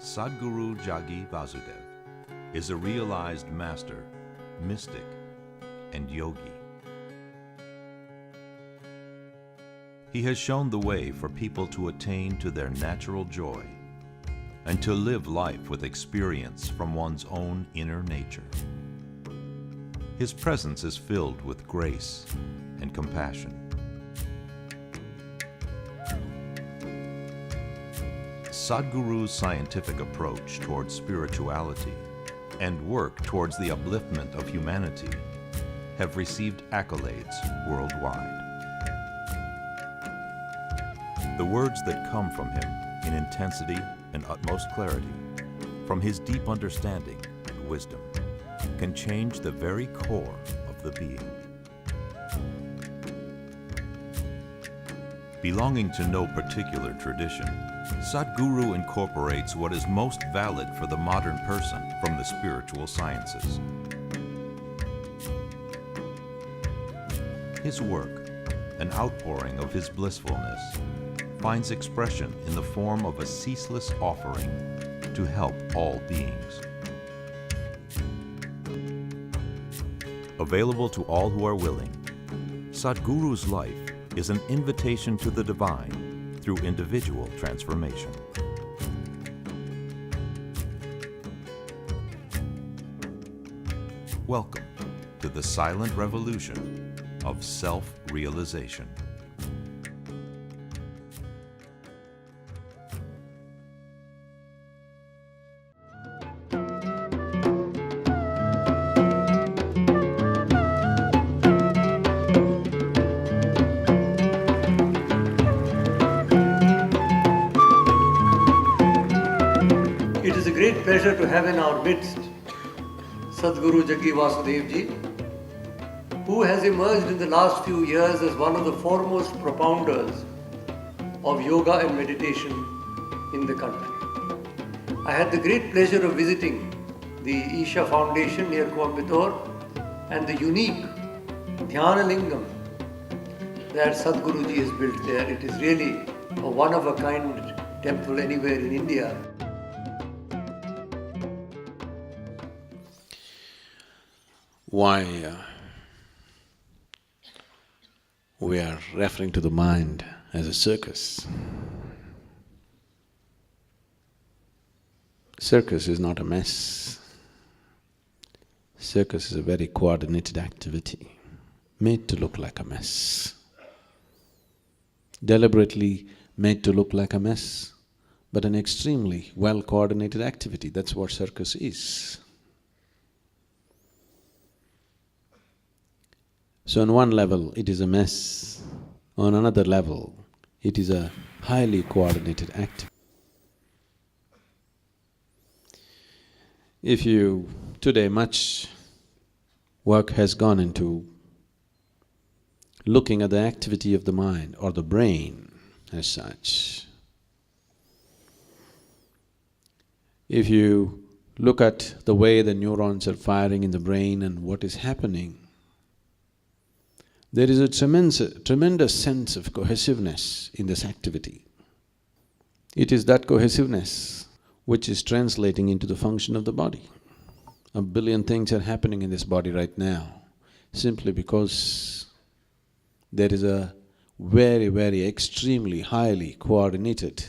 Sadhguru Jagi Vasudev is a realized master, mystic, and yogi. He has shown the way for people to attain to their natural joy and to live life with experience from one's own inner nature. His presence is filled with grace and compassion. Sadhguru's scientific approach towards spirituality and work towards the upliftment of humanity have received accolades worldwide. The words that come from him in intensity and utmost clarity, from his deep understanding and wisdom, can change the very core of the being. Belonging to no particular tradition, Sadhguru incorporates what is most valid for the modern person from the spiritual sciences. His work, an outpouring of his blissfulness, finds expression in the form of a ceaseless offering to help all beings. Available to all who are willing, Sadhguru's life is an invitation to the divine through individual transformation. Welcome to the silent revolution of self-realization. It is a great pleasure to have in our midst Sadhguru Jagi Vasudev Ji, who has emerged in the last few years as one of the foremost propounders of yoga and meditation in the country. I had the great pleasure of visiting the Isha Foundation near Coimbatore and the unique Dhyana Lingam that Sadhguru Ji has built there. It is really a one-of-a-kind temple anywhere in India. Why we are referring to the mind as a circus. Circus is not a mess. Circus is a very coordinated activity, made to look like a mess. Deliberately made to look like a mess, but an extremely well-coordinated activity. That's what circus is. So on one level, it is a mess. On another level, it is a highly coordinated act. Today much work has gone into looking at the activity of the mind or the brain as such. If you look at the way the neurons are firing in the brain and what is happening, there is a tremendous sense of cohesiveness in this activity. It is that cohesiveness which is translating into the function of the body. 1 billion things are happening in this body right now, simply because there is a very, very extremely highly coordinated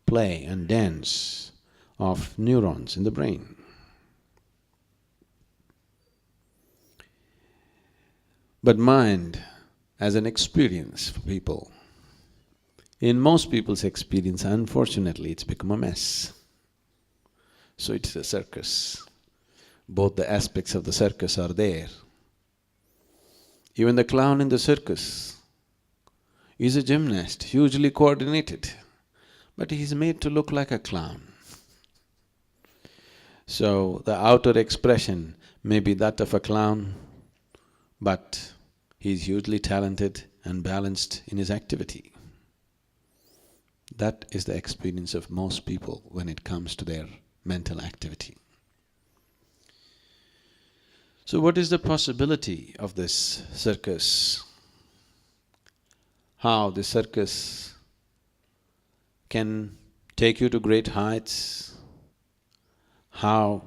play and dance of neurons in the brain. But mind as an experience for people, in most people's experience, unfortunately, it's become a mess. So it's a circus. Both the aspects of the circus are there. Even the clown in the circus is a gymnast, hugely coordinated, but he's made to look like a clown. So the outer expression may be that of a clown, but he's hugely talented and balanced in his activity. That is the experience of most people when it comes to their mental activity. So what is the possibility of this circus? How the circus can take you to great heights how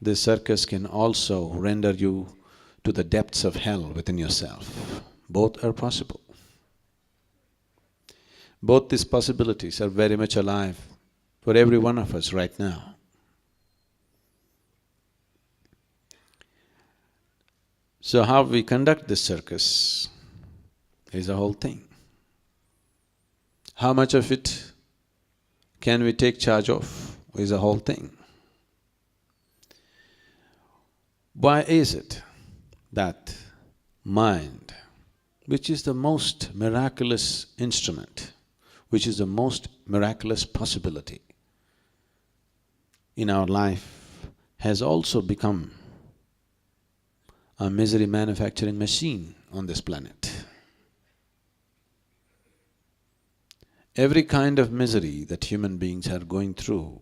this circus can also render you to the depths of hell within yourself. Both are possible. Both these possibilities are very much alive for every one of us right now. So how we conduct this circus is a whole thing. How much of it can we take charge of is a whole thing. Why is it that mind, which is the most miraculous instrument, which is the most miraculous possibility in our life, has also become a misery manufacturing machine on this planet? Every kind of misery that human beings are going through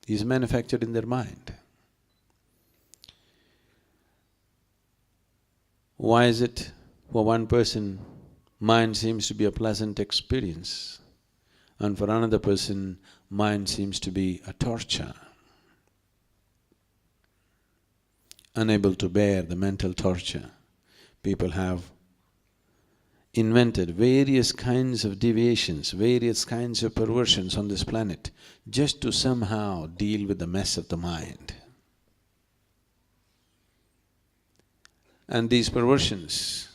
is manufactured in their mind. Why is it for one person, mind seems to be a pleasant experience, and for another person, mind seems to be a torture? Unable to bear the mental torture, people have invented various kinds of deviations, various kinds of perversions on this planet just to somehow deal with the mess of the mind. And these perversions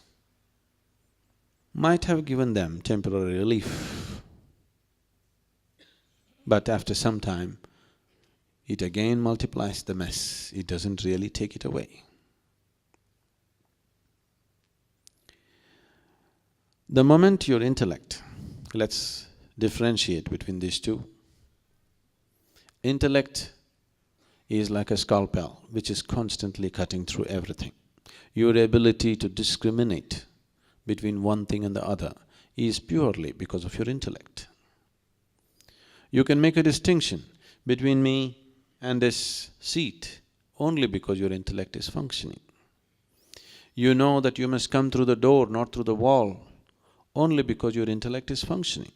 might have given them temporary relief, but after some time, it again multiplies the mess, it doesn't really take it away. The moment your intellect, let's differentiate between these two. Intellect is like a scalpel which is constantly cutting through everything. Your ability to discriminate between one thing and the other is purely because of your intellect. You can make a distinction between me and this seat only because your intellect is functioning. You know that you must come through the door, not through the wall, only because your intellect is functioning.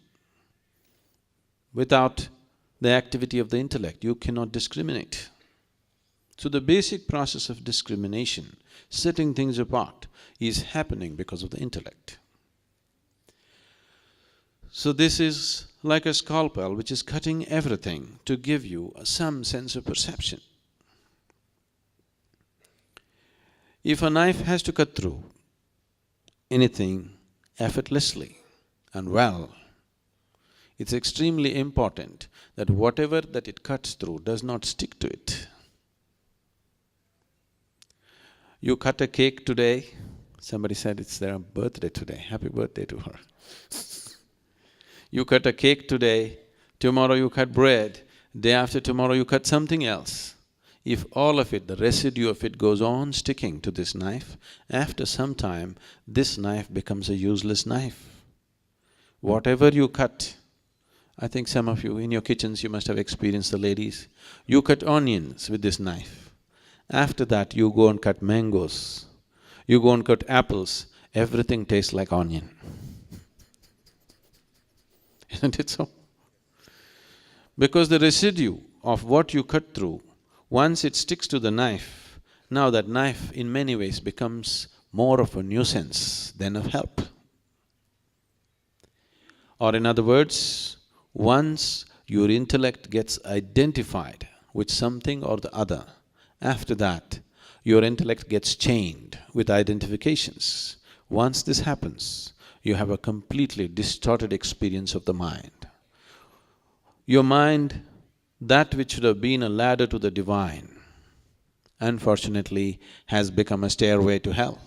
Without the activity of the intellect, you cannot discriminate. So the basic process of discrimination, setting things apart, is happening because of the intellect. So this is like a scalpel which is cutting everything to give you some sense of perception. If a knife has to cut through anything effortlessly and well, it's extremely important that whatever that it cuts through does not stick to it. You cut a cake today, somebody said it's their birthday today, happy birthday to her. You cut a cake today, tomorrow you cut bread, day after tomorrow you cut something else. If all of it, the residue of it goes on sticking to this knife, after some time, this knife becomes a useless knife. Whatever you cut, I think some of you in your kitchens you must have experienced the ladies, you cut onions with this knife. After that you go and cut mangoes, you go and cut apples, everything tastes like onion. Isn't it so? Because the residue of what you cut through, once it sticks to the knife, now that knife in many ways becomes more of a nuisance than of help. Or in other words, once your intellect gets identified with something or the other, after that, your intellect gets chained with identifications. Once this happens, you have a completely distorted experience of the mind. Your mind, that which should have been a ladder to the divine, unfortunately has become a stairway to hell.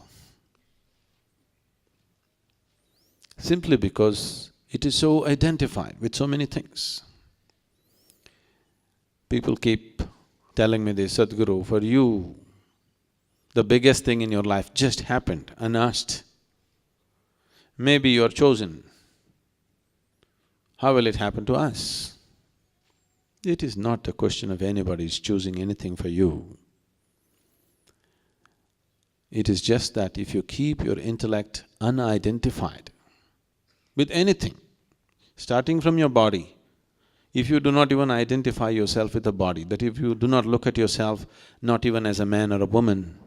Simply because it is so identified with so many things. People keep telling me this, Sadhguru, for you, the biggest thing in your life just happened unasked. Maybe you're chosen. How will it happen to us? It is not a question of anybody's choosing anything for you. It is just that if you keep your intellect unidentified with anything, starting from your body, if you do not even identify yourself with a body, that if you do not look at yourself not even as a man or a woman,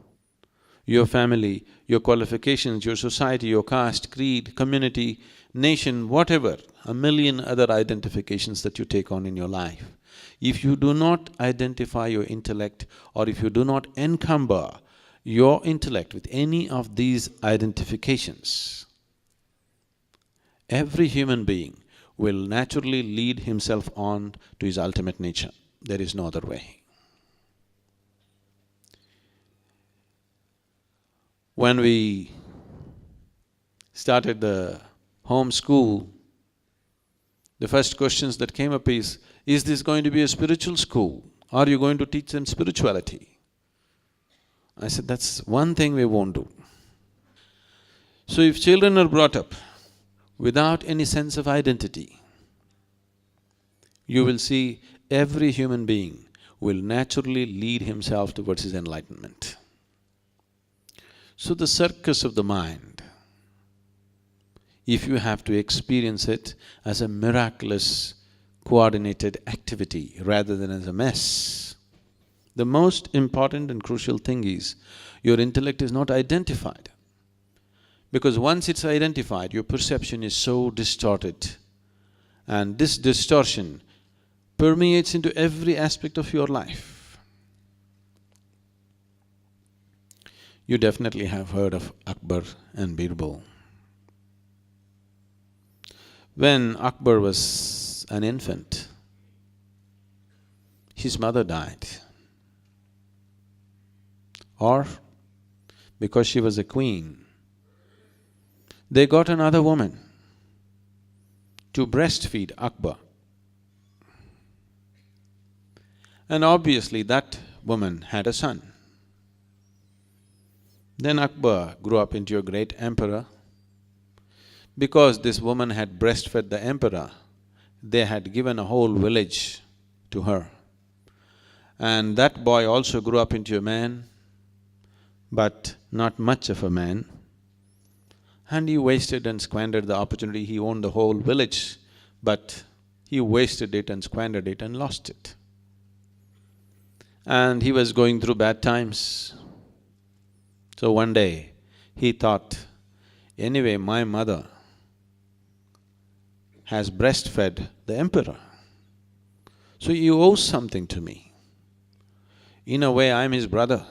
your family, your qualifications, your society, your caste, creed, community, nation, whatever, a million other identifications that you take on in your life, if you do not identify your intellect or if you do not encumber your intellect with any of these identifications, every human being will naturally lead himself on to his ultimate nature. There is no other way. When we started the home school, the first questions that came up is this going to be a spiritual school? Are you going to teach them spirituality? I said, that's one thing we won't do. So if children are brought up without any sense of identity, you will see every human being will naturally lead himself towards his enlightenment. So the circus of the mind, if you have to experience it as a miraculous, coordinated activity rather than as a mess, the most important and crucial thing is your intellect is not identified. Because once it's identified, your perception is so distorted, and this distortion permeates into every aspect of your life. You definitely have heard of Akbar and Birbal. When Akbar was an infant, his mother died. Or because she was a queen, they got another woman to breastfeed Akbar. And obviously that woman had a son. Then Akbar grew up into a great emperor. Because this woman had breastfed the emperor, they had given a whole village to her. And that boy also grew up into a man, but not much of a man. And he wasted and squandered the opportunity. He owned the whole village, but he wasted it and squandered it and lost it. And he was going through bad times. So one day, he thought, anyway, my mother has breastfed the emperor, so he owes something to me. In a way, I'm his brother.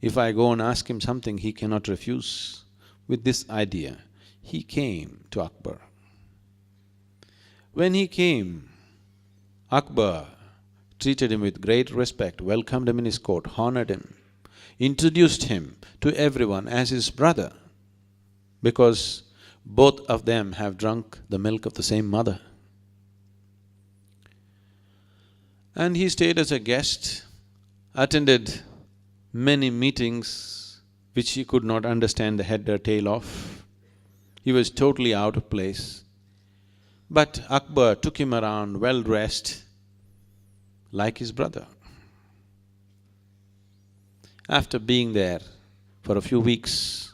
If I go and ask him something, he cannot refuse. With this idea, he came to Akbar. When he came, Akbar treated him with great respect, welcomed him in his court, honored him, introduced him to everyone as his brother, because both of them have drunk the milk of the same mother. And he stayed as a guest, attended many meetings which he could not understand the head or tail of. He was totally out of place. But Akbar took him around well-dressed, like his brother. After being there for a few weeks,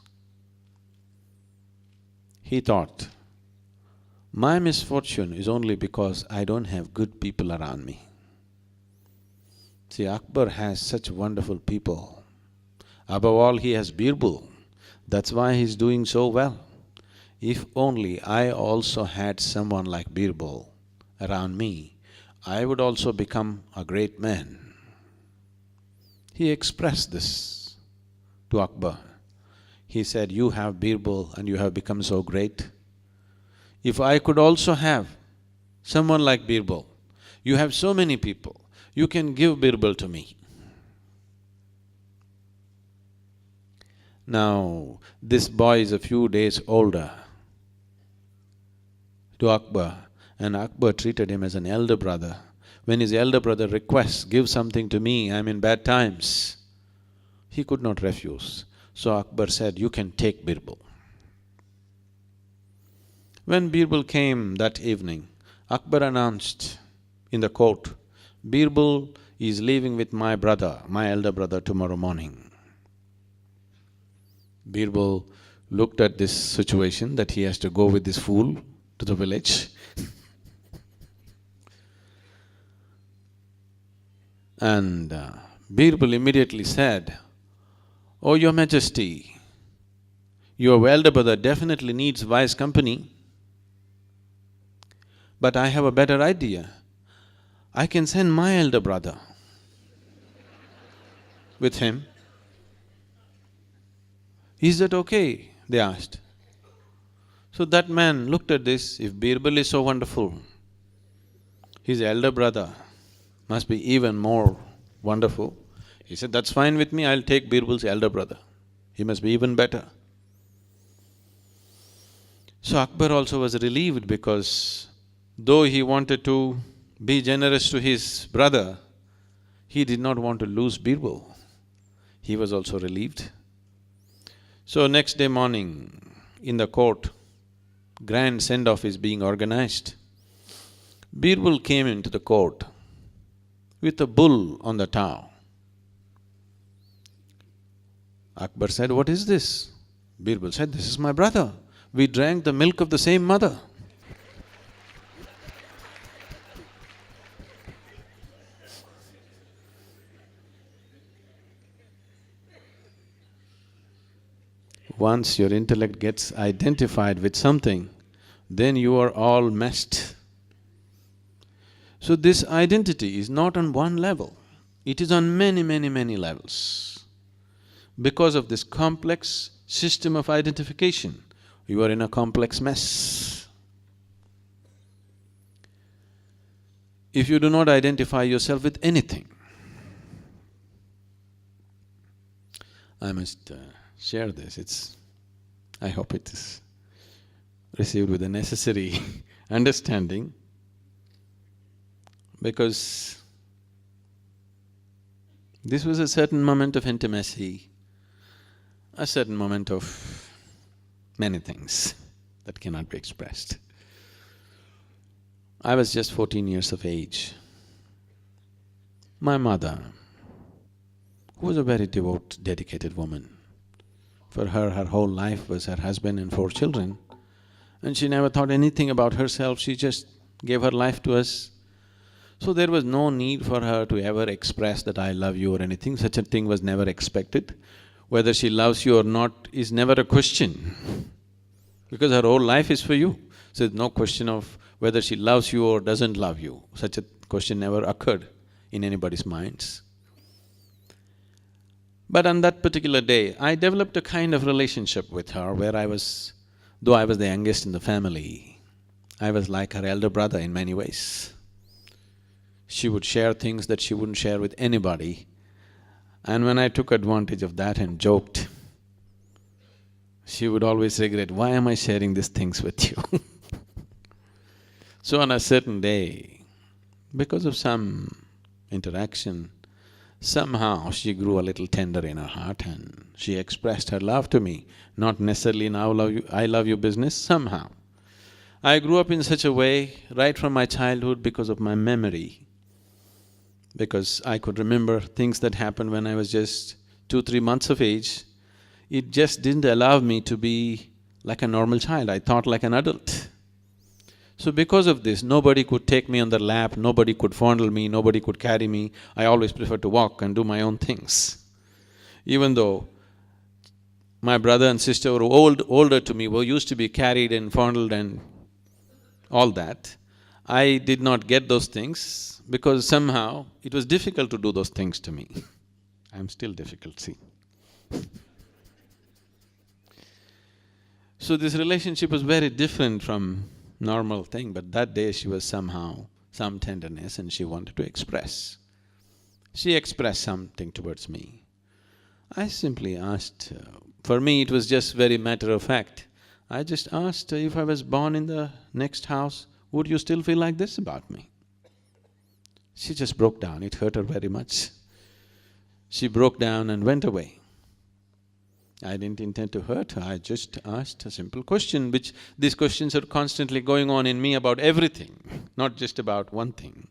he thought, my misfortune is only because I don't have good people around me. See, Akbar has such wonderful people. Above all, he has Birbal. That's why he's doing so well. If only I also had someone like Birbal around me, I would also become a great man. He expressed this to Akbar. He said, you have Birbal and you have become so great. If I could also have someone like Birbal, you have so many people, you can give Birbal to me. Now, this boy is a few days older to Akbar, and Akbar treated him as an elder brother. When his elder brother requests, give something to me, I'm in bad times, he could not refuse. So Akbar said, you can take Birbal. When Birbal came that evening, Akbar announced in the court, Birbal is leaving with my brother, my elder brother, tomorrow morning. Birbal looked at this situation that he has to go with this fool to the village And Birbal immediately said, "Oh, Your Majesty, your elder brother definitely needs wise company, but I have a better idea. I can send my elder brother with him." "Is that okay?" they asked. So that man looked at this, if Birbal is so wonderful, his elder brother must be even more wonderful. He said, "That's fine with me, I'll take Birbal's elder brother. He must be even better." So Akbar also was relieved because though he wanted to be generous to his brother, he did not want to lose Birbal. He was also relieved. So next day morning, in the court, grand send-off is being organized. Birbal came into the court with a bull on the tow. Akbar said, "What is this?" Birbal said, "This is my brother. We drank the milk of the same mother." Once your intellect gets identified with something, then you are all messed. So this identity is not on one level, it is on many, many, many levels. Because of this complex system of identification, you are in a complex mess. If you do not identify yourself with anything, I must share this, I hope it is received with the necessary understanding, because this was a certain moment of intimacy, a certain moment of many things that cannot be expressed. I was just 14 years of age. My mother, who was a very devout, dedicated woman, for her, her whole life was her husband and 4 children, and she never thought anything about herself, she just gave her life to us. So there was no need for her to ever express that I love you or anything, such a thing was never expected. Whether she loves you or not is never a question, because her whole life is for you. So there's no question of whether she loves you or doesn't love you, such a question never occurred in anybody's minds. But on that particular day, I developed a kind of relationship with her where though I was the youngest in the family, I was like her elder brother in many ways. She would share things that she wouldn't share with anybody, and when I took advantage of that and joked, she would always regret, "Why am I sharing these things with you?" So on a certain day, because of some interaction, somehow she grew a little tender in her heart and she expressed her love to me, not necessarily in I love you business, somehow. I grew up in such a way right from my childhood because of my memory, because I could remember things that happened when I was just 2-3 months of age. It just didn't allow me to be like a normal child, I thought like an adult. So because of this, nobody could take me on their lap, nobody could fondle me, nobody could carry me. I always preferred to walk and do my own things. Even though my brother and sister were older to me, were used to be carried and fondled and all that, I did not get those things because somehow it was difficult to do those things to me. I'm still difficult, see. So this relationship was very different from normal thing, but that day she was somehow, some tenderness and she wanted to express. She expressed something towards me. I simply asked, for me it was just very matter of fact. I just asked, if I was born in the next house, would you still feel like this about me? She just broke down, it hurt her very much. She broke down and went away. I didn't intend to hurt her, I just asked a simple question, which these questions are constantly going on in me about everything, not just about one thing.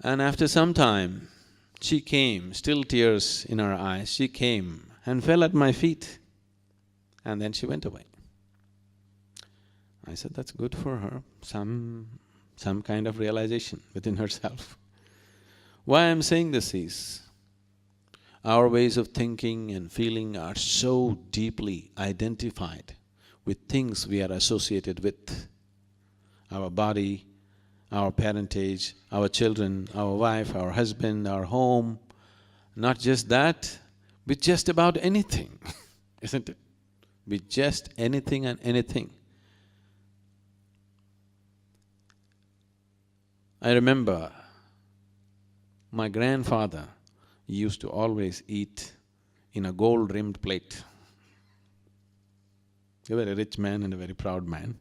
And after some time, she came, still tears in her eyes, she came and fell at my feet, and then she went away. I said, that's good for her, some some kind of realization within herself. Why I'm saying this is, our ways of thinking and feeling are so deeply identified with things we are associated with. Our body, our parentage, our children, our wife, our husband, our home. Not just that, with just about anything, isn't it? With just anything and anything. I remember my grandfather used to always eat in a gold-rimmed plate. He was a very rich man and a very proud man.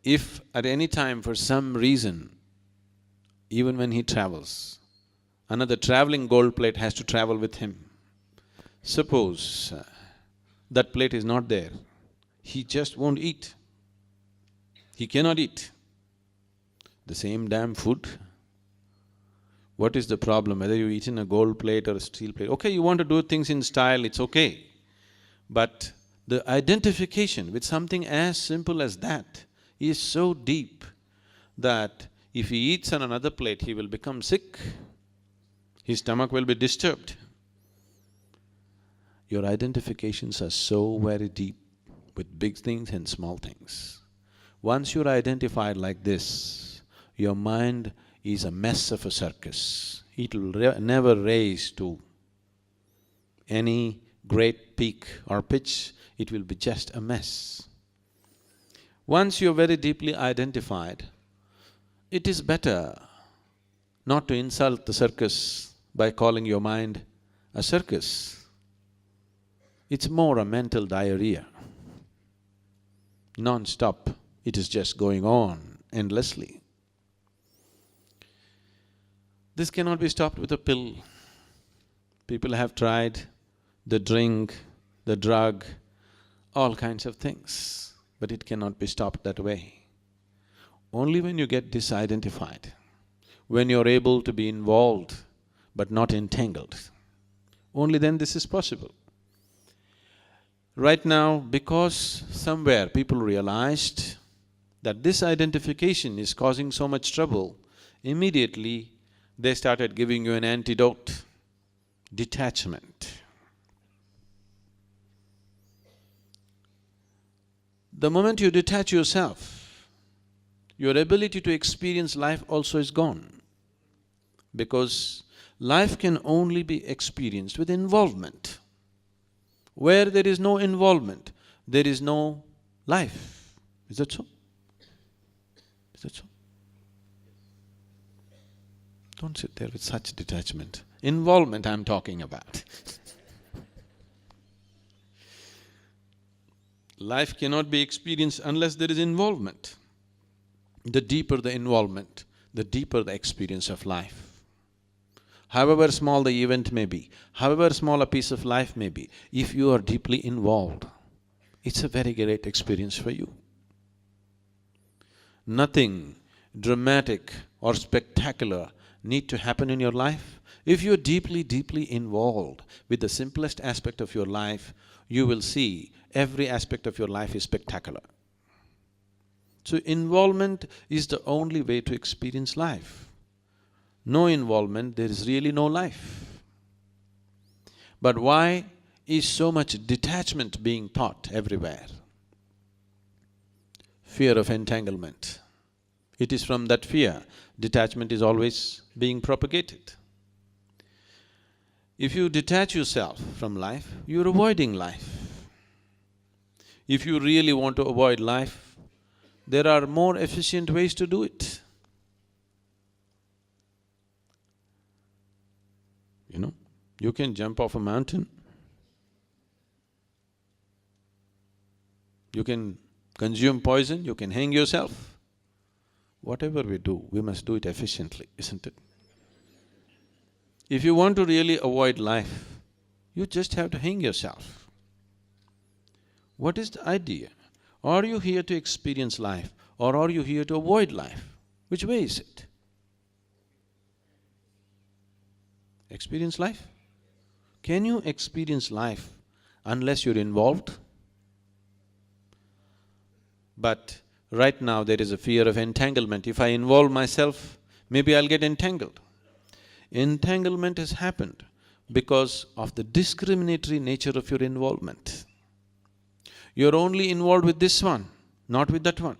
If at any time for some reason, even when he travels, another traveling gold plate has to travel with him, suppose that plate is not there, he just won't eat. He cannot eat. The same damn food. What is the problem? Whether you eat in a gold plate or a steel plate, okay, you want to do things in style, it's okay. But the identification with something as simple as that is so deep that if he eats on another plate, he will become sick, his stomach will be disturbed. Your identifications are so very deep with big things and small things. Once you're identified like this, your mind is a mess of a circus. It will never raise to any great peak or pitch, it will be just a mess. Once you're very deeply identified, it is better not to insult the circus by calling your mind a circus. It's more a mental diarrhea. Non-stop, it is just going on endlessly. This cannot be stopped with a pill. People have tried the drink, the drug, all kinds of things, but it cannot be stopped that way. Only when you get disidentified, when you're able to be involved but not entangled, only then this is possible. Right now, because somewhere people realized that this identification is causing so much trouble, immediately they started giving you an antidote: detachment. The moment you detach yourself, your ability to experience life also is gone, because life can only be experienced with involvement. Where there is no involvement, there is no life. Is that so? Is that so? Don't sit there with such detachment. Involvement I'm talking about. Life cannot be experienced unless there is involvement. The deeper the involvement, the deeper the experience of life. However small the event may be, however small a piece of life may be, if you are deeply involved, it's a very great experience for you. Nothing dramatic or spectacular need to happen in your life. If you're deeply, deeply involved with the simplest aspect of your life, you will see every aspect of your life is spectacular. So involvement is the only way to experience life. No involvement, there is really no life. But why is so much detachment being taught everywhere? Fear of entanglement. It is from that fear, detachment is always being propagated. If you detach yourself from life, you're avoiding life. If you really want to avoid life, there are more efficient ways to do it. You know, you can jump off a mountain. You can consume poison, you can hang yourself. Whatever we do, we must do it efficiently, isn't it? If you want to really avoid life, you just have to hang yourself. What is the idea? Are you here to experience life or are you here to avoid life? Which way is it? Experience life? Can you experience life unless you're involved? But right now there is a fear of entanglement. If I involve myself, maybe I'll get entangled. Entanglement has happened because of the discriminatory nature of your involvement. You're only involved with this one, not with that one.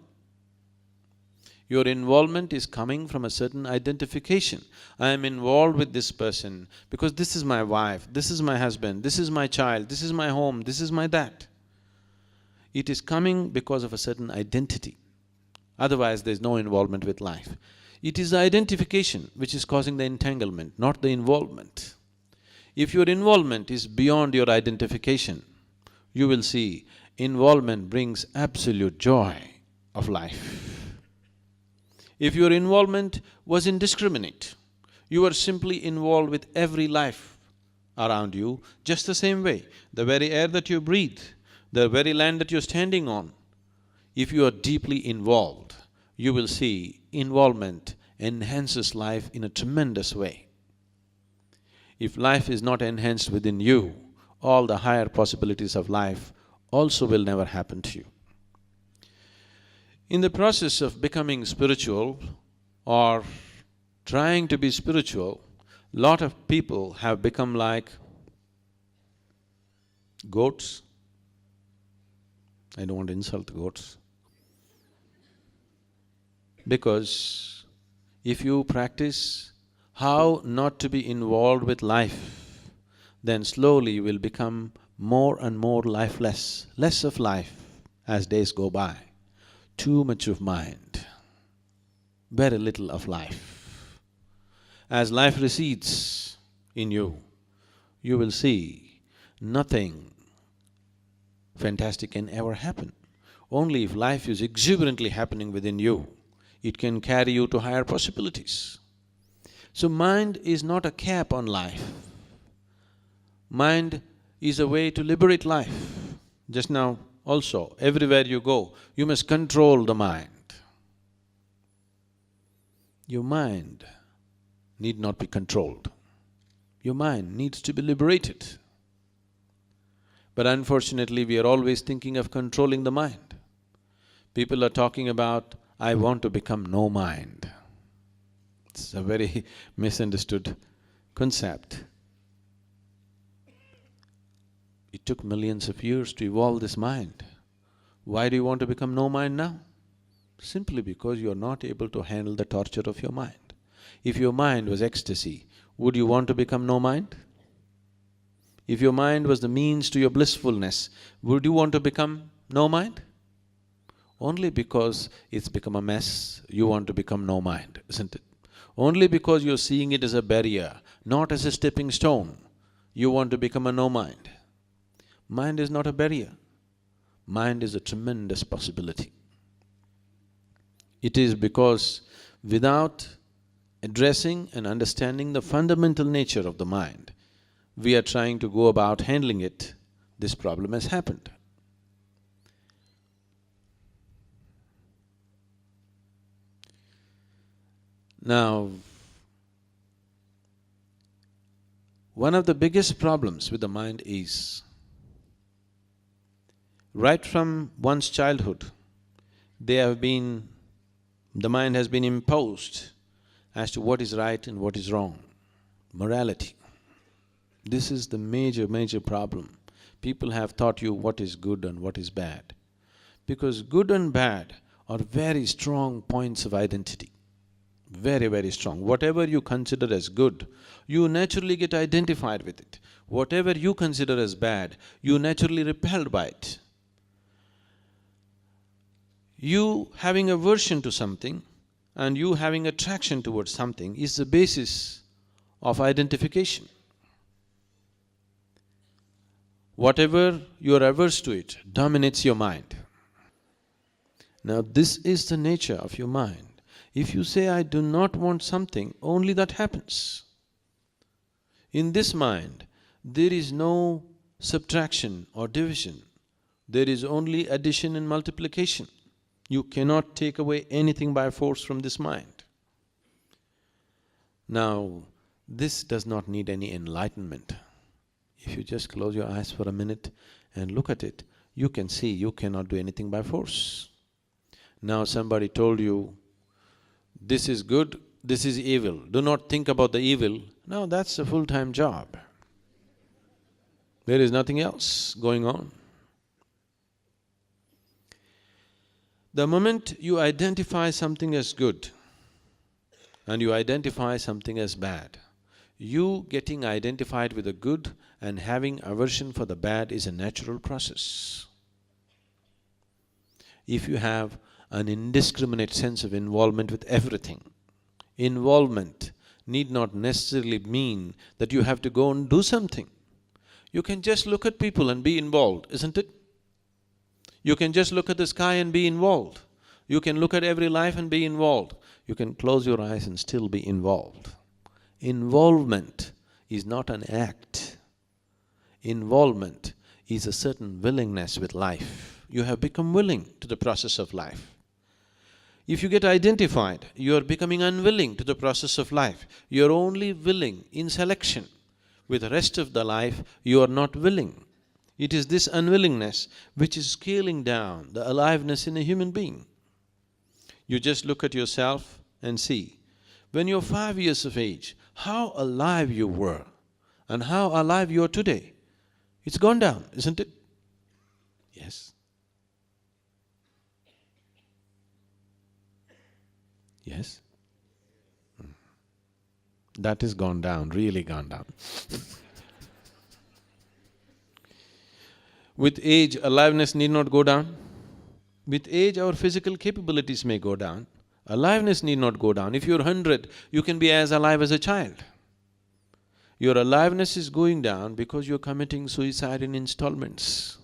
Your involvement is coming from a certain identification. I am involved with this person because this is my wife, this is my husband, this is my child, this is my home, this is my that. It is coming because of a certain identity. Otherwise, there's no involvement with life. It is the identification which is causing the entanglement, not the involvement. If your involvement is beyond your identification, you will see involvement brings absolute joy of life. If your involvement was indiscriminate, you were simply involved with every life around you just the same way. The very air that you breathe, the very land that you're standing on, if you are deeply involved, you will see involvement enhances life in a tremendous way. If life is not enhanced within you, all the higher possibilities of life also will never happen to you. In the process of becoming spiritual or trying to be spiritual, lot of people have become like goats. I don't want to insult goats. Because if you practice how not to be involved with life, then slowly you will become more and more lifeless, less of life as days go by. Too much of mind, very little of life. As life recedes in you, you will see nothing fantastic can ever happen. Only if life is exuberantly happening within you, it can carry you to higher possibilities. So mind is not a cap on life. Mind is a way to liberate life. Just now also, everywhere you go, you must control the mind. Your mind need not be controlled. Your mind needs to be liberated. But unfortunately, we are always thinking of controlling the mind. People are talking about, I want to become no mind. It's a very misunderstood concept. It took millions of years to evolve this mind. Why do you want to become no mind now? Simply because you are not able to handle the torture of your mind. If your mind was ecstasy, would you want to become no mind? If your mind was the means to your blissfulness, would you want to become no mind? Only because it's become a mess, you want to become no mind, isn't it? Only because you're seeing it as a barrier, not as a stepping stone, you want to become a no mind. Mind is not a barrier. Mind is a tremendous possibility. It is because without addressing and understanding the fundamental nature of the mind, we are trying to go about handling it, this problem has happened. Now, one of the biggest problems with the mind is, right from one's childhood, the mind has been imposed as to what is right and what is wrong, morality. This is the major problem. People have taught you what is good and what is bad. Because good and bad are very strong points of identity, very strong. Whatever you consider as good, you naturally get identified with it. Whatever you consider as bad, you naturally repelled by it. You having aversion to something and you having attraction towards something is the basis of identification. Whatever you are averse to it dominates your mind. Now this is the nature of your mind. If you say, I do not want something, only that happens. In this mind, there is no subtraction or division, there is only addition and multiplication. You cannot take away anything by force from this mind. Now, this does not need any enlightenment. If you just close your eyes for a minute and look at it, you can see you cannot do anything by force. Now somebody told you, this is good, this is evil, do not think about the evil. Now that's a full-time job. There is nothing else going on. The moment you identify something as good and you identify something as bad, you getting identified with the good and having aversion for the bad is a natural process. If you have an indiscriminate sense of involvement with everything, involvement need not necessarily mean that you have to go and do something. You can just look at people and be involved, isn't it? You can just look at the sky and be involved. You can look at every life and be involved. You can close your eyes and still be involved. Involvement is not an act. Involvement is a certain willingness with life. You have become willing to the process of life. If you get identified, you are becoming unwilling to the process of life. You are only willing in selection. With the rest of the life, you are not willing. It is this unwillingness which is scaling down the aliveness in a human being. You just look at yourself and see, when you're 5 years of age, how alive you were and how alive you are today. It's gone down, isn't it? Yes. Yes? That is gone down, really gone down. With age, aliveness need not go down. With age, our physical capabilities may go down. Aliveness need not go down. If you're 100, you can be as alive as a child. Your aliveness is going down because you're committing suicide in installments.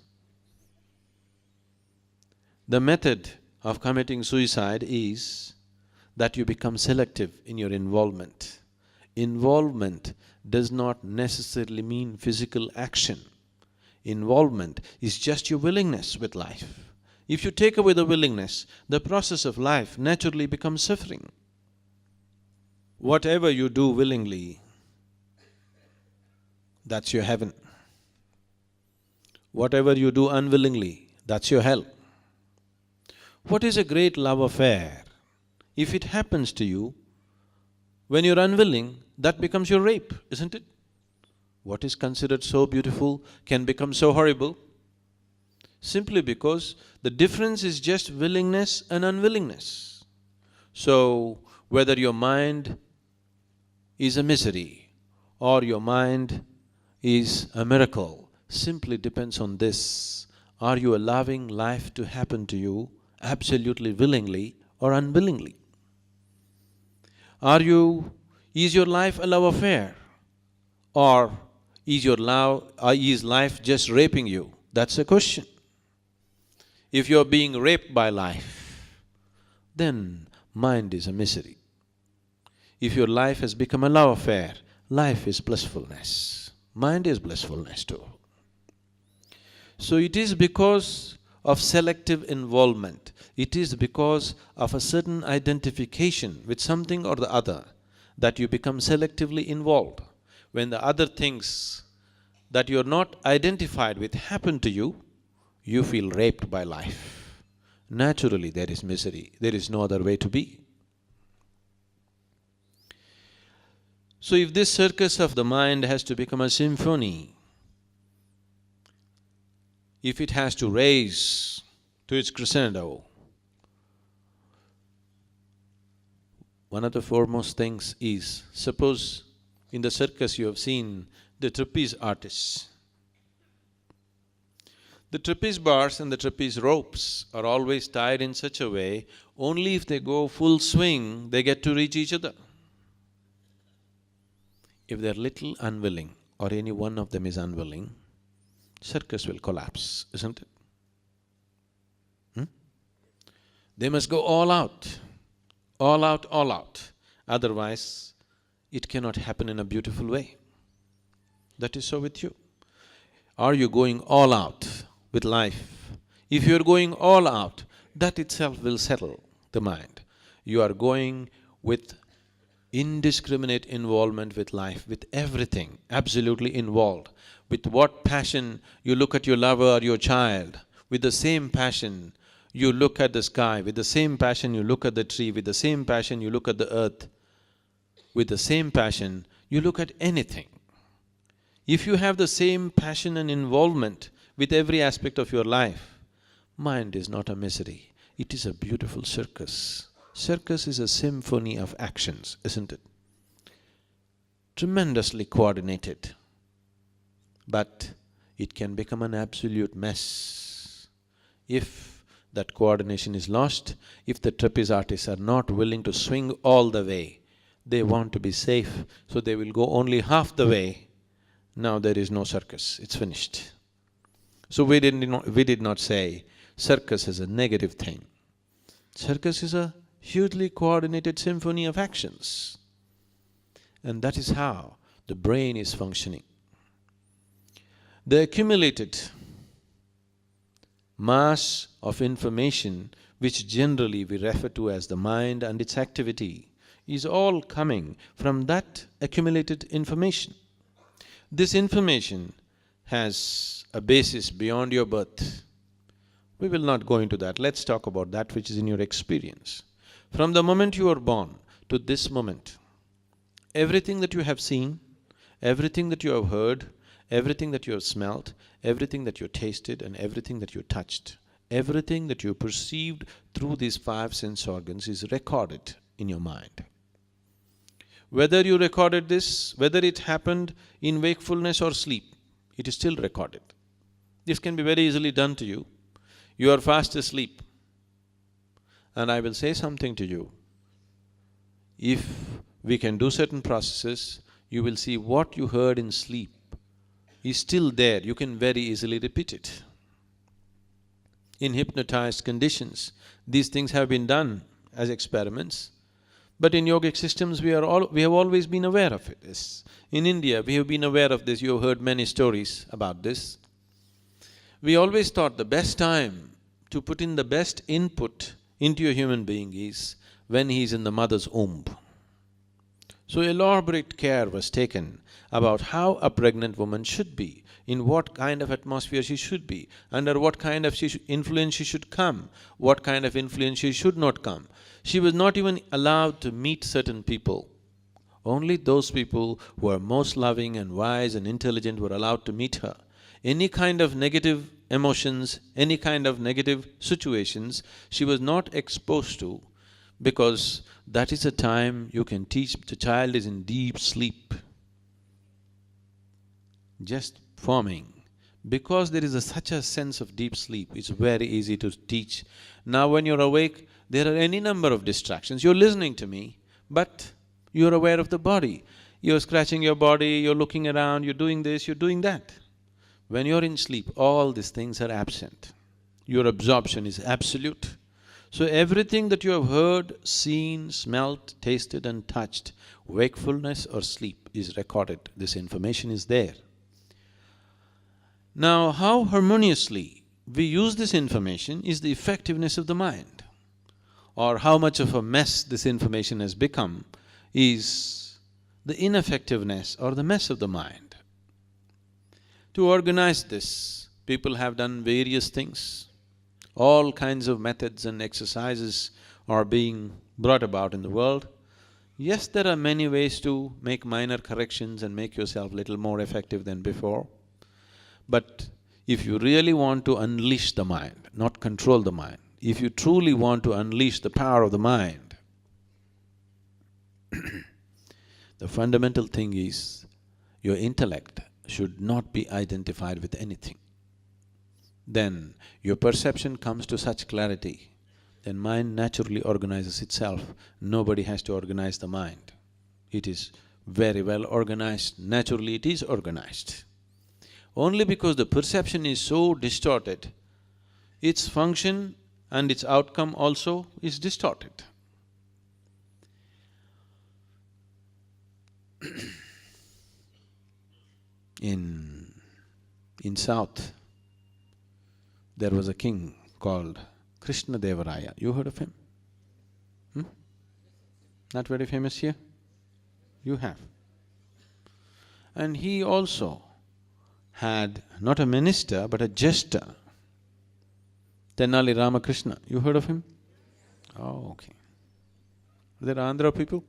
The method of committing suicide is that you become selective in your involvement. Involvement does not necessarily mean physical action. Involvement is just your willingness with life. If you take away the willingness, the process of life naturally becomes suffering. Whatever you do willingly, that's your heaven. Whatever you do unwillingly, that's your hell. What is a great love affair? If it happens to you, when you're unwilling, that becomes your rape, isn't it? What is considered so beautiful can become so horrible, simply because the difference is just willingness and unwillingness. So, whether your mind is a misery or your mind is a miracle, simply depends on this. Are you allowing life to happen to you absolutely willingly or unwillingly? Is your life a love affair? Or is life just raping you? That's a question. If you're being raped by life, then mind is a misery. If your life has become a love affair, life is blissfulness. Mind is blissfulness too. So it is because of selective involvement, it is because of a certain identification with something or the other that you become selectively involved. When the other things that you're not identified with happen to you, you feel raped by life. Naturally there is misery, there is no other way to be. So if this circus of the mind has to become a symphony, if it has to raise to its crescendo, one of the foremost things is, suppose in the circus you have seen the trapeze artists. The trapeze bars and the trapeze ropes are always tied in such a way, only if they go full swing, they get to reach each other. If they're little unwilling or any one of them is unwilling, circus will collapse, isn't it? They must go all out, all out, all out. Otherwise, it cannot happen in a beautiful way. That is so with you. Are you going all out with life? If you're going all out, that itself will settle the mind. You are going with indiscriminate involvement with life, with everything, absolutely involved. With what passion you look at your lover or your child, with the same passion You look at the sky, with the same passion you look at the tree, with the same passion you look at the earth, with the same passion you look at anything. If you have the same passion and involvement with every aspect of your life, mind is not a misery, it is a beautiful circus. Circus is a symphony of actions, isn't it? Tremendously coordinated, but it can become an absolute mess if that coordination is lost, if the trapeze artists are not willing to swing all the way. They want to be safe, so they will go only half the way. Now there is no circus, it's finished. So we did not say circus is a negative thing. Circus is a hugely coordinated symphony of actions. And that is how the brain is functioning. The accumulated mass of information, which generally we refer to as the mind and its activity, is all coming from that accumulated information. This information has a basis beyond your birth. We will not go into that, let's talk about that which is in your experience. From the moment you are born to this moment, everything that you have seen, everything that you have heard, everything that you have smelt, everything that you tasted and everything that you touched, everything that you perceived through these five sense organs is recorded in your mind. Whether you recorded this, whether it happened in wakefulness or sleep, it is still recorded. This can be very easily done to you. You are fast asleep and I will say something to you. If we can do certain processes, you will see what you heard in sleep is still there, you can very easily repeat it. In hypnotized conditions, these things have been done as experiments, but in yogic systems we have always been aware of it. In India, we have been aware of this, you have heard many stories about this. We always thought the best time to put in the best input into a human being is when he is in the mother's womb. So elaborate care was taken about how a pregnant woman should be, in what kind of atmosphere she should be, under what kind of influence she should come, what kind of influence she should not come. She was not even allowed to meet certain people. Only those people who are most loving and wise and intelligent were allowed to meet her. Any kind of negative emotions, any kind of negative situations, she was not exposed to, because that is a time you can teach the child is in deep sleep, just forming. Because there is such a sense of deep sleep, it's very easy to teach. Now when you're awake, there are any number of distractions. You're listening to me, but you're aware of the body. You're scratching your body, you're looking around, you're doing this, you're doing that. When you're in sleep, all these things are absent. Your absorption is absolute. So everything that you have heard, seen, smelt, tasted and touched, wakefulness or sleep, is recorded. This information is there. Now, how harmoniously we use this information is the effectiveness of the mind, or how much of a mess this information has become is the ineffectiveness or the mess of the mind. To organize this, people have done various things. All kinds of methods and exercises are being brought about in the world. Yes, there are many ways to make minor corrections and make yourself little more effective than before. But if you really want to unleash the mind, not control the mind, if you truly want to unleash the power of the mind, the fundamental thing is your intellect should not be identified with anything. Then your perception comes to such clarity, then mind naturally organizes itself. Nobody has to organize the mind. It is very well organized, naturally it is organized. Only because the perception is so distorted, its function and its outcome also is distorted. In South, there was a king called Krishna Devaraya. You heard of him? Not very famous here? You have. And he also had not a minister but a jester. Tenali Ramakrishna, you heard of him? Oh, okay. Are there Andhra people?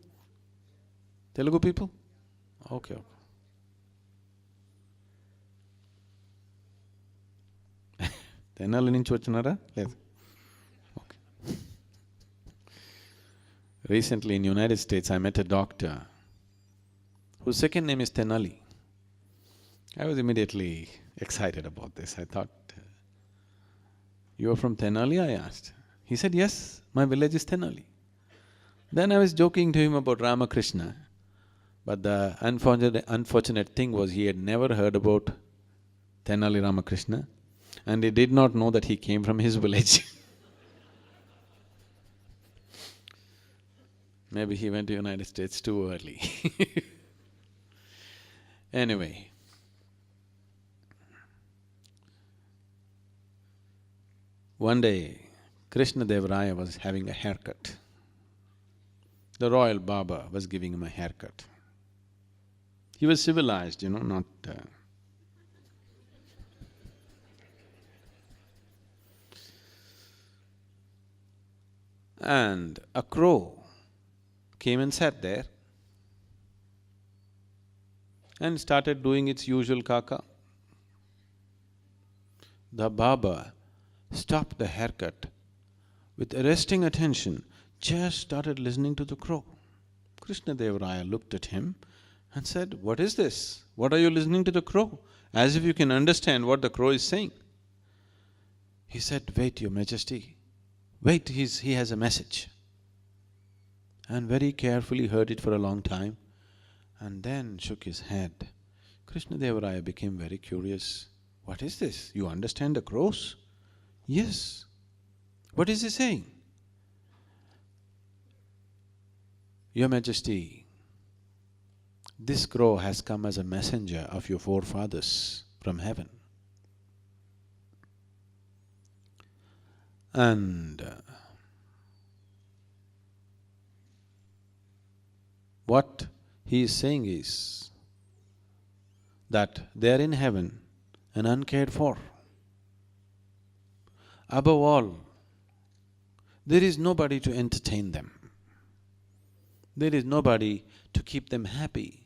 Telugu people? Okay, okay. Tenali నుంచి వచ్చినారా? లేదు. Okay. Recently in United States I met a doctor whose second name is Tenali. I was immediately excited about this. I thought, you are from Tenali? I asked. He said, yes, my village is Tenali. Then I was joking to him about Ramakrishna, but the unfortunate thing was he had never heard about Tenali Ramakrishna and he did not know that he came from his village. Maybe he went to United States too early. Anyway, one day Krishna Dev Raya was having a haircut. The royal barber was giving him a haircut. He was civilized, not… And a crow came and sat there and started doing its usual kaka. The barber stopped the haircut with arresting attention, just started listening to the crow. Krishna Dev Raya looked at him and said, "What is this? What are you listening to the crow? As if you can understand what the crow is saying." He said, "Wait, Your Majesty, wait, he has a message." And very carefully heard it for a long time and then shook his head. Krishna Dev Raya became very curious. "What is this? You understand the crows?" "Yes." "What is he saying?" "Your Majesty, this crow has come as a messenger of your forefathers from heaven. And what he is saying is that they are in heaven and uncared for. Above all, there is nobody to entertain them. There is nobody to keep them happy.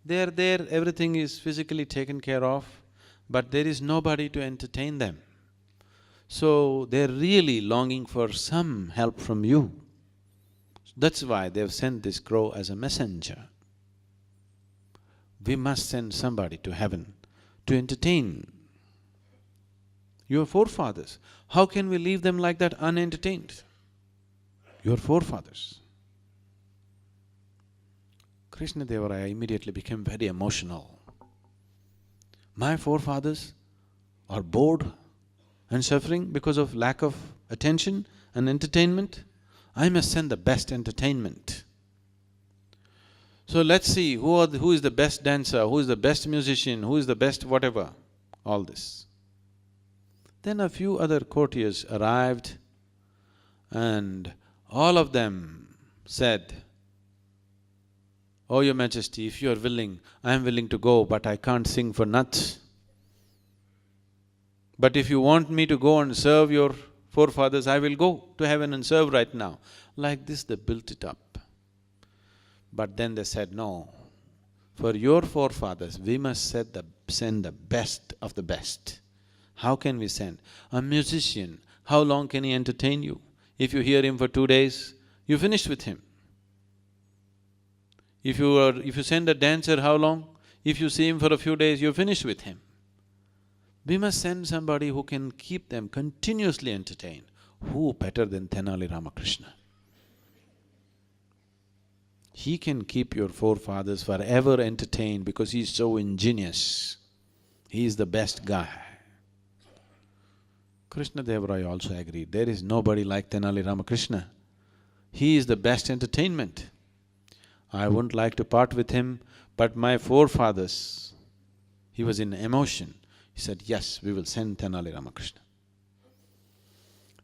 They are there, everything is physically taken care of, but there is nobody to entertain them. So they're really longing for some help from you. That's why they've sent this crow as a messenger. We must send somebody to heaven to entertain your forefathers. How can we leave them like that unentertained? Your forefathers. Krishna Deva Raya immediately became very emotional. My forefathers are bored and suffering because of lack of attention and entertainment? I must send the best entertainment. So let's see who is the best dancer, who is the best musician, who is the best whatever, all this. Then a few other courtiers arrived and all of them said, "Oh, Your Majesty, if you are willing, I am willing to go, but I can't sing for nuts. But if you want me to go and serve your forefathers, I will go to heaven and serve right now." Like this they built it up. But then they said, "No, for your forefathers we must send the best of the best." How can we send? A musician, how long can he entertain you? If you hear him for 2 days, you finish with him. If you send a dancer, how long? If you see him for a few days, you finish with him. We must send somebody who can keep them continuously entertained. Who better than Tenali Ramakrishna? He can keep your forefathers forever entertained because he is so ingenious. He is the best guy. Krishna Deva Raya also agreed, there is nobody like Tenali Ramakrishna. He is the best entertainment. I wouldn't like to part with him, but my forefathers… He was in emotion. He said, "Yes, we will send Tenali Ramakrishna."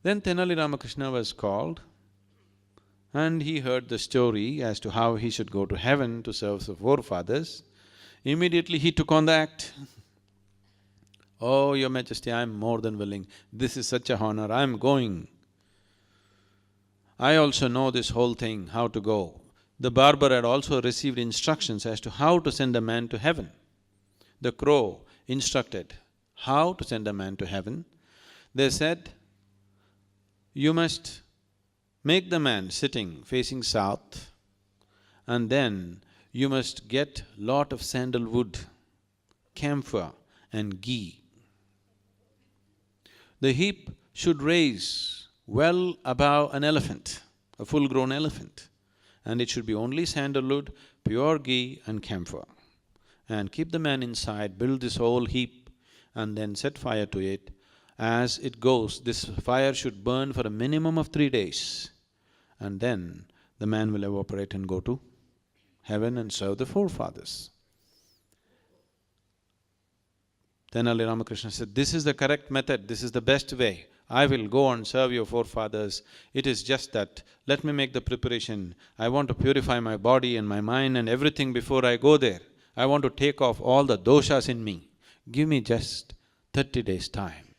Then Tenali Ramakrishna was called and he heard the story as to how he should go to heaven to serve the forefathers. Immediately he took on the act. "Oh, Your Majesty, I'm more than willing. This is such a honor, I'm going. I also know this whole thing, how to go." The barber had also received instructions as to how to send a man to heaven. The crow instructed how to send a man to heaven. They said, "You must make the man sitting facing south, and then you must get lot of sandalwood, camphor and ghee. The heap should raise well above an elephant, a full-grown elephant, and it should be only sandalwood, pure ghee and camphor. And keep the man inside, build this whole heap and then set fire to it. As it goes, this fire should burn for a minimum of 3 days, and then the man will evaporate and go to heaven and serve the forefathers." Tenali Ramakrishna said, "This is the correct method, this is the best way. I will go and serve your forefathers. It is just that, let me make the preparation. I want to purify my body and my mind and everything before I go there. I want to take off all the doshas in me. Give me just 30 days' time."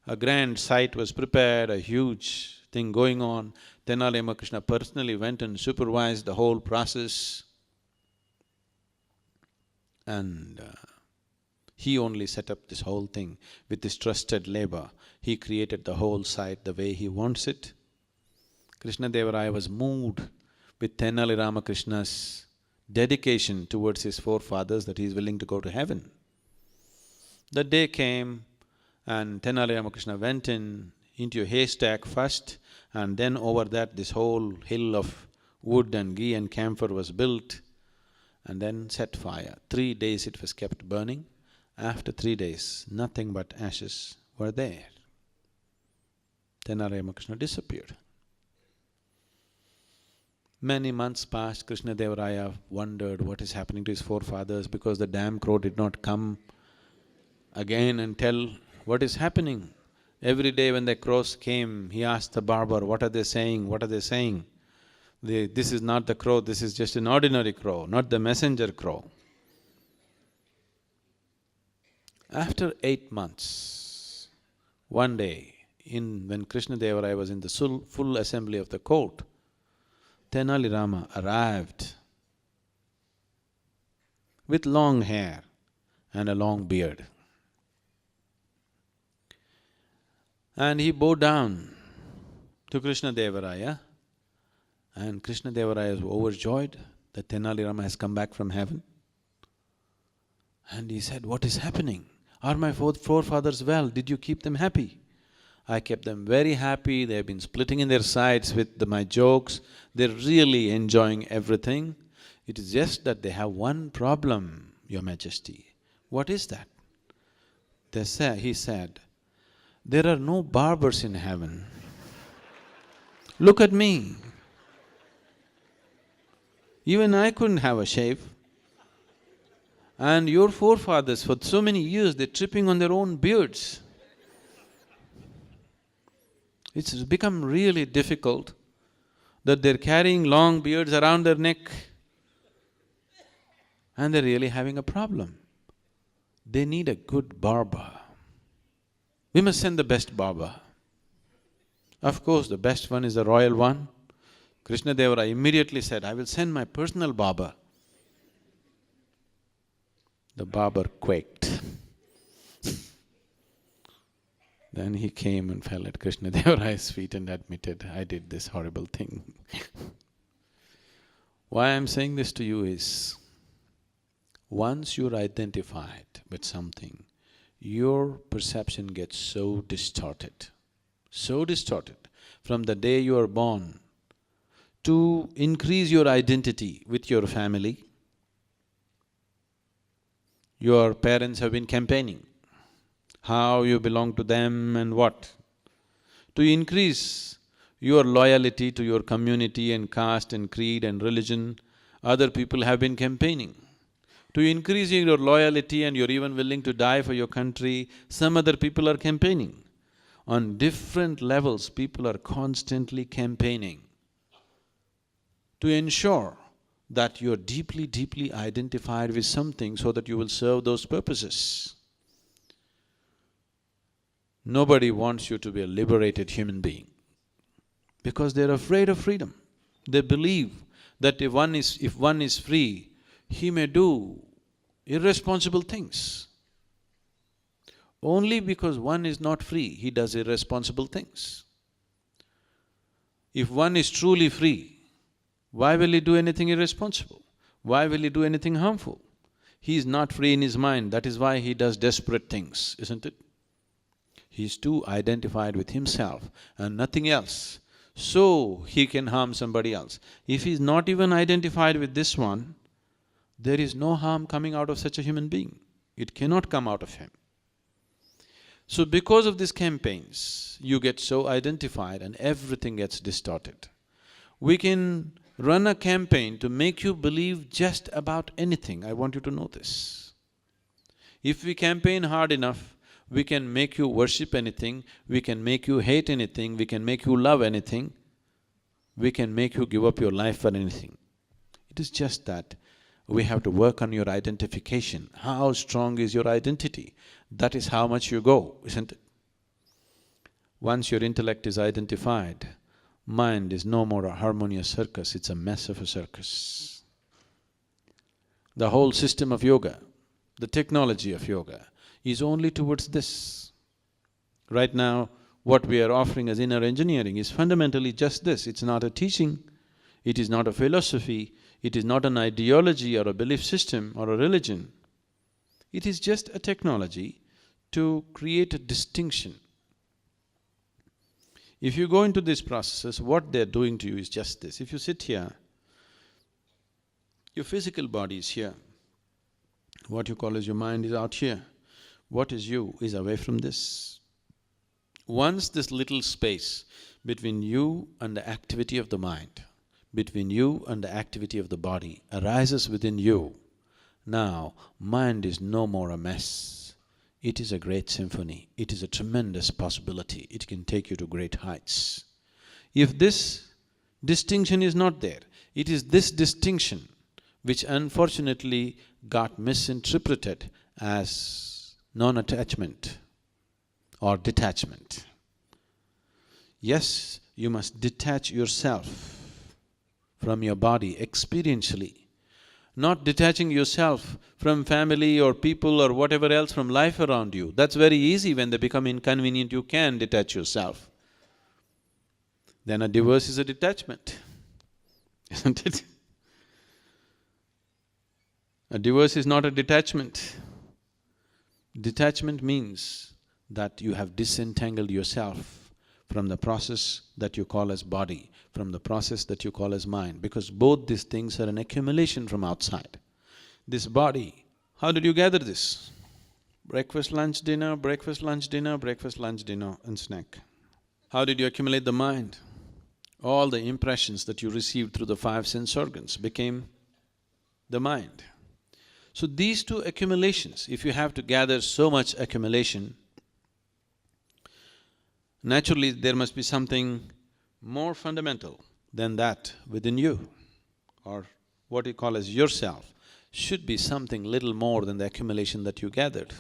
A grand site was prepared, a huge thing going on. Tenali Ramakrishna personally went and supervised the whole process. And he only set up this whole thing with his trusted labor. He created the whole site the way he wants it. Krishnadevaraya was moved with Tenali Ramakrishna's dedication towards his forefathers that he is willing to go to heaven. The day came and Tenali Ramakrishna went into a haystack first, and then over that this whole hill of wood and ghee and camphor was built, and then set fire. 3 days it was kept burning. After 3 days, nothing but ashes were there. Tenali Ramakrishna disappeared. Many months passed. Krishnadevaraya wondered what is happening to his forefathers, because the damn crow did not come again and tell what is happening. Every day when the crows came, he asked the barber, "What are they saying? What are they saying?" This is not the crow, this is just an ordinary crow, not the messenger crow. After 8 months, one day, when Krishnadevaraya was in the full assembly of the court, Tenali Rama arrived with long hair and a long beard. And he bowed down to Krishnadevaraya, and Krishnadevaraya was overjoyed that Tenali Rama has come back from heaven. And he said, "What is happening? Are my forefathers well? Did you keep them happy?" "I kept them very happy, they've been splitting in their sides with my jokes, they're really enjoying everything. It is just that they have one problem, Your Majesty." "What is that?" He said, "There are no barbers in heaven. Look at me. Even I couldn't have a shave. And your forefathers, for so many years, they're tripping on their own beards. It's become really difficult that they're carrying long beards around their neck, and they're really having a problem. They need a good barber. We must send the best barber." Of course, the best one is the royal one. Krishnadevaraya immediately said, "I will send my personal barber." The barber quaked. Then he came and fell at Krishnadevaraya's feet and admitted, "I did this horrible thing." Why I'm saying this to you is, once you're identified with something, your perception gets so distorted. From the day you are born, to increase your identity with your family, your parents have been campaigning, how you belong to them and what. To increase your loyalty to your community and caste and creed and religion, other people have been campaigning. To increase your loyalty and you're even willing to die for your country, some other people are campaigning. On different levels, people are constantly campaigning to ensure that you're deeply, deeply identified with something so that you will serve those purposes. Nobody wants you to be a liberated human being because they're afraid of freedom. They believe that if one is free, he may do irresponsible things. Only because one is not free, he does irresponsible things. If one is truly free, why will he do anything irresponsible? Why will he do anything harmful? He is not free in his mind, that is why he does desperate things, isn't it? He is too identified with himself and nothing else, so he can harm somebody else. If he is not even identified with this one, there is no harm coming out of such a human being. It cannot come out of him. So because of these campaigns, you get so identified and everything gets distorted. We can run a campaign to make you believe just about anything, I want you to know this. If we campaign hard enough, we can make you worship anything, we can make you hate anything, we can make you love anything, we can make you give up your life for anything. It is just that we have to work on your identification. How strong is your identity? That is how much you go, isn't it? Once your intellect is identified, mind is no more a harmonious circus, it's a mess of a circus. The whole system of yoga, the technology of yoga, is only towards this. Right now, what we are offering as inner engineering is fundamentally just this. It's not a teaching, it is not a philosophy, it is not an ideology or a belief system or a religion. It is just a technology to create a distinction. If you go into these processes, what they're doing to you is just this. If you sit here, your physical body is here. What you call as your mind is out here. What is you is away from this. Once this little space between you and the activity of the mind, between you and the activity of the body arises within you, now mind is no more a mess. It is a great symphony, it is a tremendous possibility, it can take you to great heights. If this distinction is not there, it is this distinction which unfortunately got misinterpreted as non-attachment or detachment. Yes, you must detach yourself from your body experientially, not detaching yourself from family or people or whatever else from life around you. That's very easy. When they become inconvenient, you can detach yourself. Then a divorce is a detachment, isn't it? A divorce is not a detachment. Detachment means that you have disentangled yourself from the process that you call as body, from the process that you call as mind, because both these things are an accumulation from outside. This body, how did you gather this? Breakfast, lunch, dinner, breakfast, lunch, dinner, breakfast, lunch, dinner and snack. How did you accumulate the mind? All the impressions that you received through the five sense organs became the mind. So these two accumulations, if you have to gather so much accumulation, naturally there must be something more fundamental than that within you, or what you call as yourself, should be something little more than the accumulation that you gathered.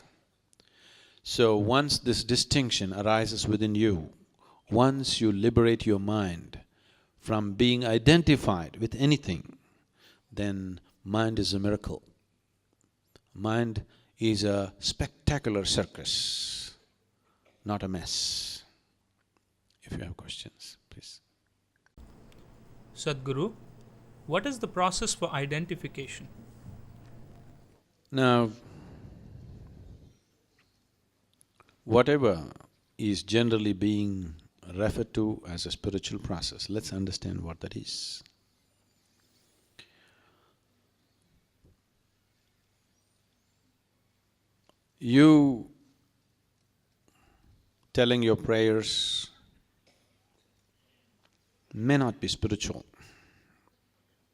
So once this distinction arises within you, once you liberate your mind from being identified with anything, then mind is a miracle. Mind is a spectacular circus, not a mess. If you have questions, please. Sadhguru, what is the process for identification? Now, whatever is generally being referred to as a spiritual process, let's understand what that is. You telling your prayers may not be spiritual.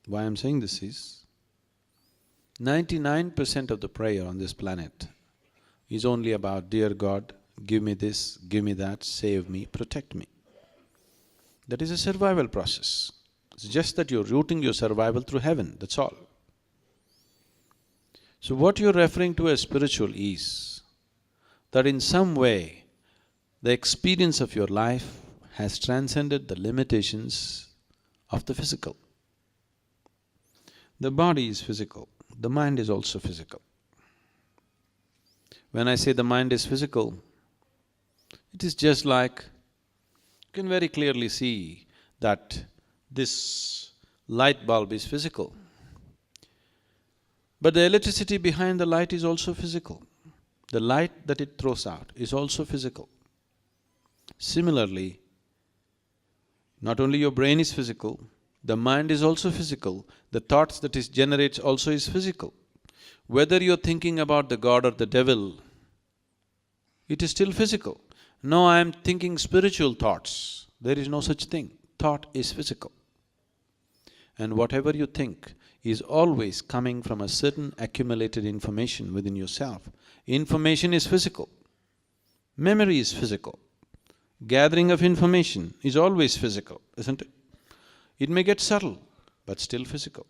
Why I'm saying this is, 99% of the prayer on this planet is only about, dear God, give me this, give me that, save me, protect me. That is a survival process. It's just that you're routing your survival through heaven, that's all. So what you're referring to as spiritual is that in some way, the experience of your life has transcended the limitations of the physical. The body is physical, the mind is also physical. When I say the mind is physical, it is just like, you can very clearly see that this light bulb is physical. But the electricity behind the light is also physical. The light that it throws out is also physical. Similarly, not only your brain is physical, the mind is also physical, the thoughts that it generates also is physical. Whether you're thinking about the God or the devil, it is still physical. No, I'm thinking spiritual thoughts. There is no such thing. Thought is physical. And whatever you think is always coming from a certain accumulated information within yourself. Information is physical. Memory is physical. Gathering of information is always physical, isn't it? It may get subtle, but still physical.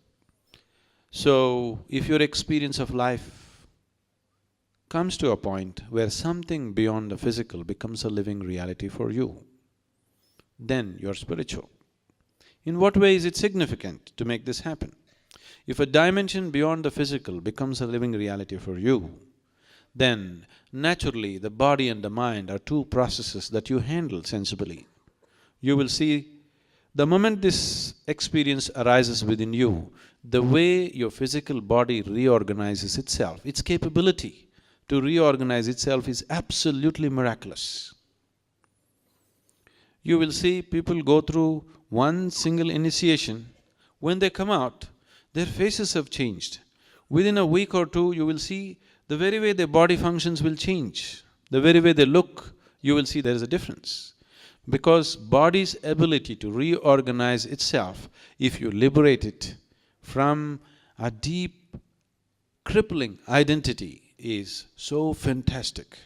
So, if your experience of life comes to a point where something beyond the physical becomes a living reality for you, then you're spiritual. In what way is it significant to make this happen? If a dimension beyond the physical becomes a living reality for you, then naturally the body and the mind are two processes that you handle sensibly. You will see, the moment this experience arises within you, the way your physical body reorganizes itself, its capability to reorganize itself is absolutely miraculous. You will see people go through one single initiation, when they come out, their faces have changed. Within a week or two, you will see the very way their body functions will change. The very way they look, you will see there is a difference. Because body's ability to reorganize itself, if you liberate it from a deep, crippling identity, is so fantastic.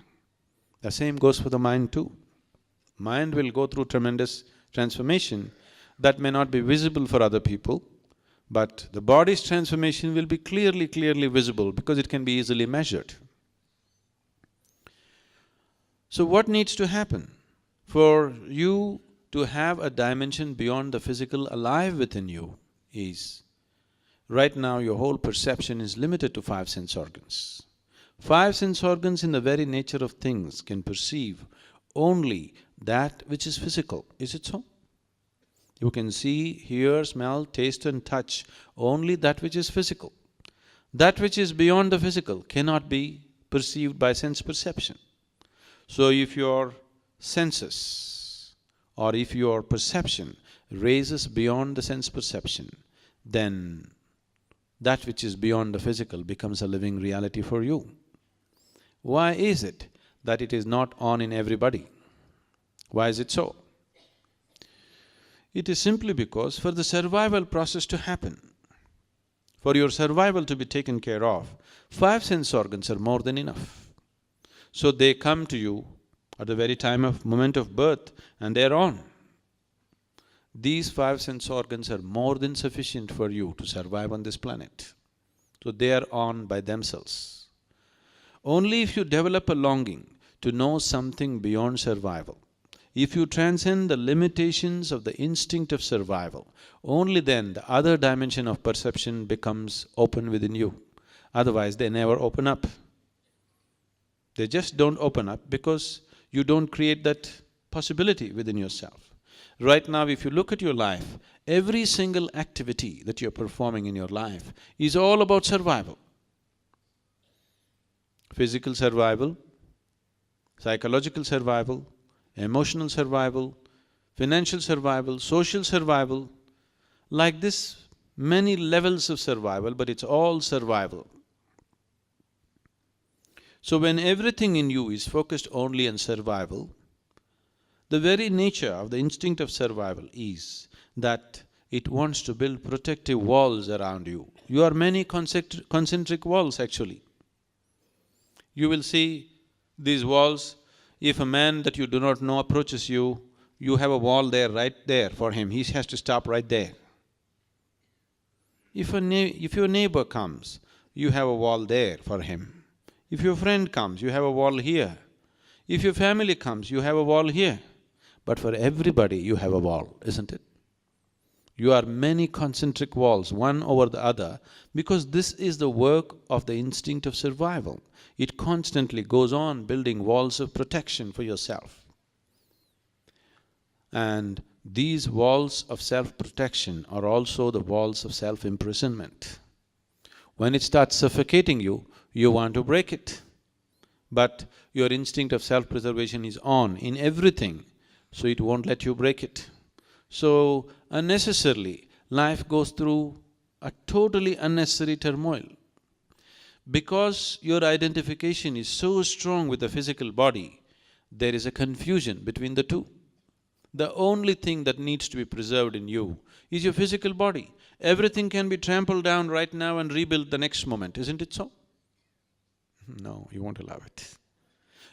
The same goes for the mind too. Mind will go through tremendous transformation that may not be visible for other people, but the body's transformation will be clearly visible because it can be easily measured. So what needs to happen? For you to have a dimension beyond the physical alive within you is, right now your whole perception is limited to 5 sense organs. 5 sense organs in the very nature of things can perceive only that which is physical, is it so? You can see, hear, smell, taste and touch only that which is physical. That which is beyond the physical cannot be perceived by sense perception. So if your senses or if your perception raises beyond the sense perception, then that which is beyond the physical becomes a living reality for you. Why is it that it is not on in everybody? Why is it so? It is simply because for the survival process to happen, for your survival to be taken care of, 5 sense organs are more than enough. So they come to you at the very moment of birth and they're on. These 5 sense organs are more than sufficient for you to survive on this planet. So they are on by themselves. Only if you develop a longing to know something beyond survival, if you transcend the limitations of the instinct of survival, only then the other dimension of perception becomes open within you. Otherwise, they never open up. They just don't open up because you don't create that possibility within yourself. Right now, if you look at your life, every single activity that you're performing in your life is all about survival. Physical survival, psychological survival, emotional survival, financial survival, social survival, like this, many levels of survival, but it's all survival. So when everything in you is focused only on survival, the very nature of the instinct of survival is that it wants to build protective walls around you. You are many concentric walls actually. You will see these walls. If a man that you do not know approaches you, you have a wall there, right there for him, he has to stop right there. If your neighbor comes, you have a wall there for him. If your friend comes, you have a wall here. If your family comes, you have a wall here, but for everybody you have a wall, isn't it? You are many concentric walls, one over the other, because this is the work of the instinct of survival. It constantly goes on building walls of protection for yourself. And these walls of self-protection are also the walls of self-imprisonment. When it starts suffocating you, you want to break it. But your instinct of self-preservation is on in everything, so it won't let you break it. So, unnecessarily, life goes through a totally unnecessary turmoil. Because your identification is so strong with the physical body, there is a confusion between the two. The only thing that needs to be preserved in you is your physical body. Everything can be trampled down right now and rebuilt the next moment, isn't it so? No, you won't allow it.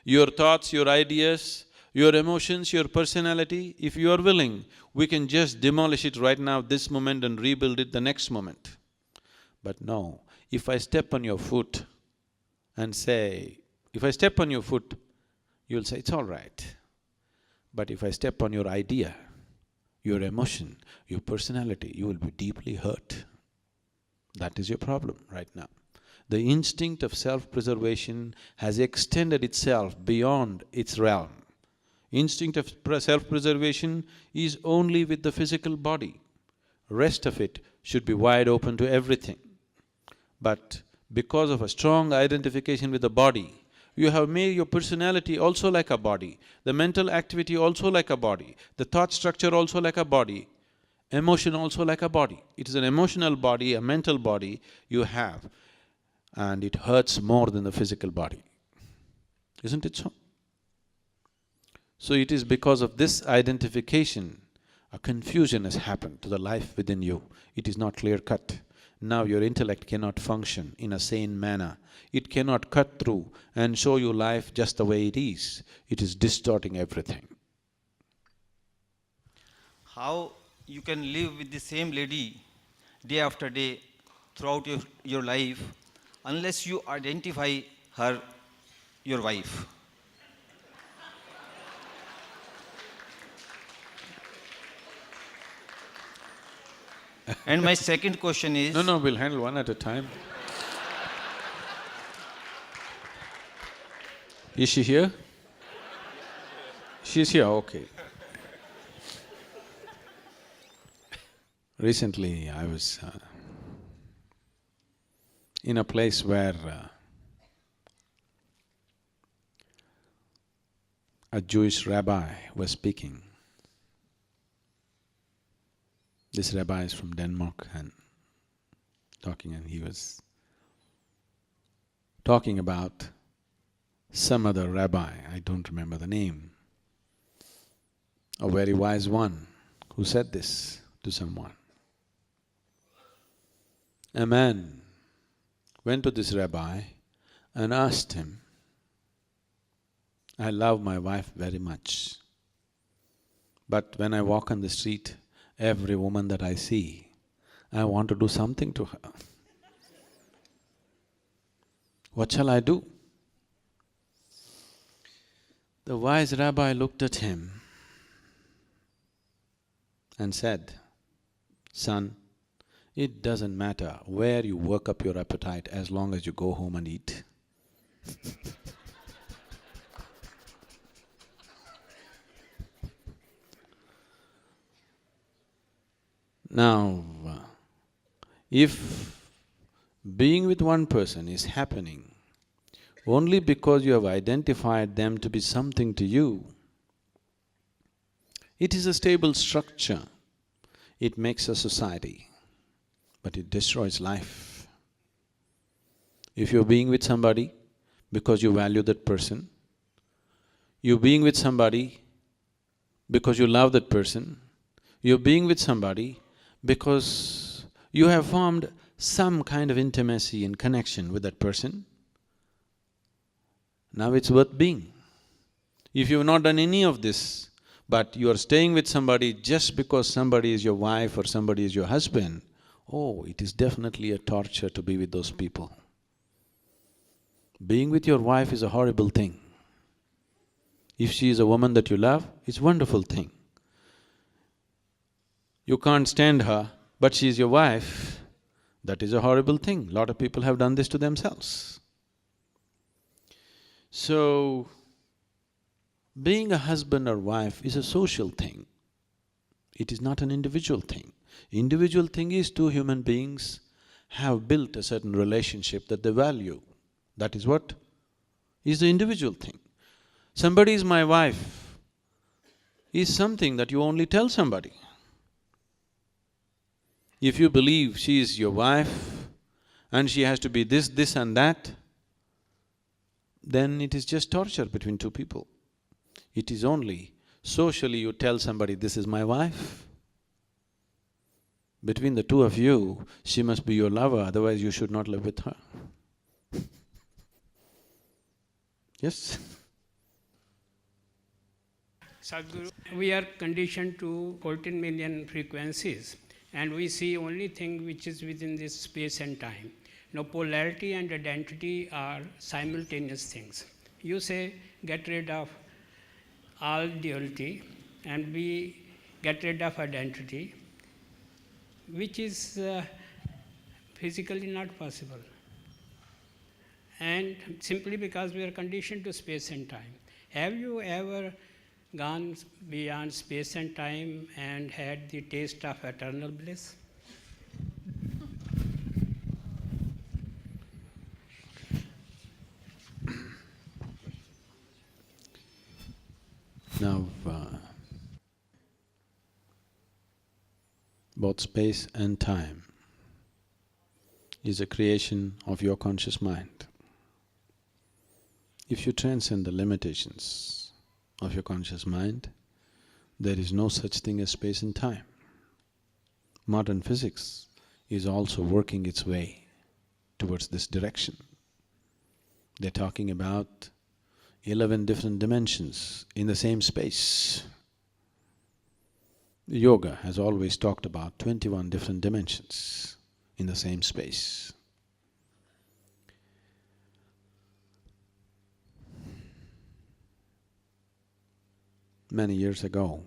Your thoughts, your ideas, your emotions, your personality, if you are willing, we can just demolish it right now, this moment, and rebuild it the next moment. But no, if I step on your foot and say… if I step on your foot, you'll say, it's all right. But if I step on your idea, your emotion, your personality, you will be deeply hurt. That is your problem right now. The instinct of self-preservation has extended itself beyond its realm. Instinct of self-preservation is only with the physical body. Rest of it should be wide open to everything. But because of a strong identification with the body, you have made your personality also like a body, the mental activity also like a body, the thought structure also like a body, emotion also like a body. It is an emotional body, a mental body you have, and it hurts more than the physical body. Isn't it so? So it is because of this identification, a confusion has happened to the life within you. It is not clear-cut. Now your intellect cannot function in a sane manner. It cannot cut through and show you life just the way it is. It is distorting everything. How you can live with the same lady day after day throughout your life unless you identify her your wife? And my second question is… No, we'll handle one at a time. Is she here? She's here, okay. Recently, I was in a place where a Jewish rabbi was speaking. This rabbi is from Denmark and he was talking about some other rabbi, I don't remember the name, a very wise one who said this to someone. A man went to this rabbi and asked him, I love my wife very much, but when I walk on the street, every woman that I see, I want to do something to her. What shall I do? The wise rabbi looked at him and said, son, it doesn't matter where you work up your appetite as long as you go home and eat. Now, if being with one person is happening only because you have identified them to be something to you, it is a stable structure, it makes a society, but it destroys life. If you're being with somebody because you value that person, you're being with somebody because you love that person, you're being with somebody because you have formed some kind of intimacy and connection with that person, now it's worth being. If you've not done any of this, but you are staying with somebody just because somebody is your wife or somebody is your husband, oh, it is definitely a torture to be with those people. Being with your wife is a horrible thing. If she is a woman that you love, it's a wonderful thing. You can't stand her, but she is your wife, that is a horrible thing. Lot of people have done this to themselves. So, being a husband or wife is a social thing. It is not an individual thing. Individual thing is two human beings have built a certain relationship that they value. That is what is the individual thing. Somebody is my wife is something that you only tell somebody. If you believe she is your wife and she has to be this, this and that, then it is just torture between two people. It is only socially you tell somebody, this is my wife. Between the two of you, she must be your lover, otherwise you should not live with her. Yes? Sadhguru, we are conditioned to 14 million frequencies and we see only thing which is within this space and time. Now polarity and identity are simultaneous things. You say get rid of all duality and we get rid of identity, which is physically not possible. And simply because we are conditioned to space and time. Have you ever gone beyond space and time and had the taste of eternal bliss? Now, both space and time is a creation of your conscious mind. If you transcend the limitations of your conscious mind, there is no such thing as space and time. Modern physics is also working its way towards this direction. They're talking about 11 different dimensions in the same space. Yoga has always talked about 21 different dimensions in the same space. Many years ago,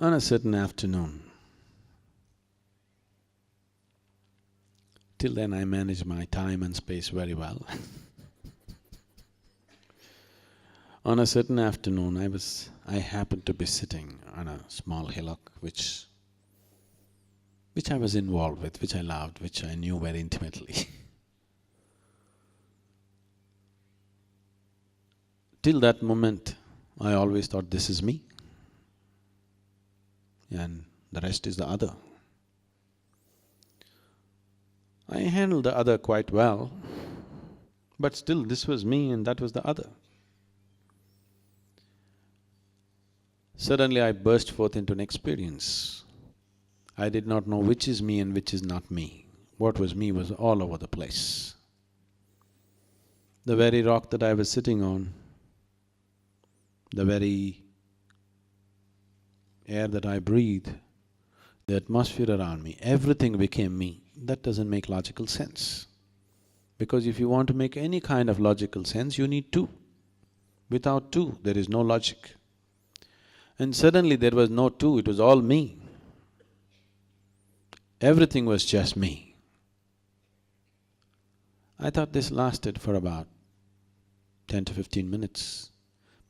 on a certain afternoon, till then I managed my time and space very well. On a certain afternoon, I happened to be sitting on a small hillock which I was involved with, which I loved, which I knew very intimately. Till that moment, I always thought this is me and the rest is the other. I handled the other quite well, but still this was me and that was the other. Suddenly I burst forth into an experience. I did not know which is me and which is not me. What was me was all over the place. The very rock that I was sitting on, the very air that I breathe, the atmosphere around me, everything became me. That doesn't make logical sense. Because if you want to make any kind of logical sense, you need two. Without two, there is no logic. And suddenly there was no two, it was all me. Everything was just me. I thought this lasted for about 10 to 15 minutes.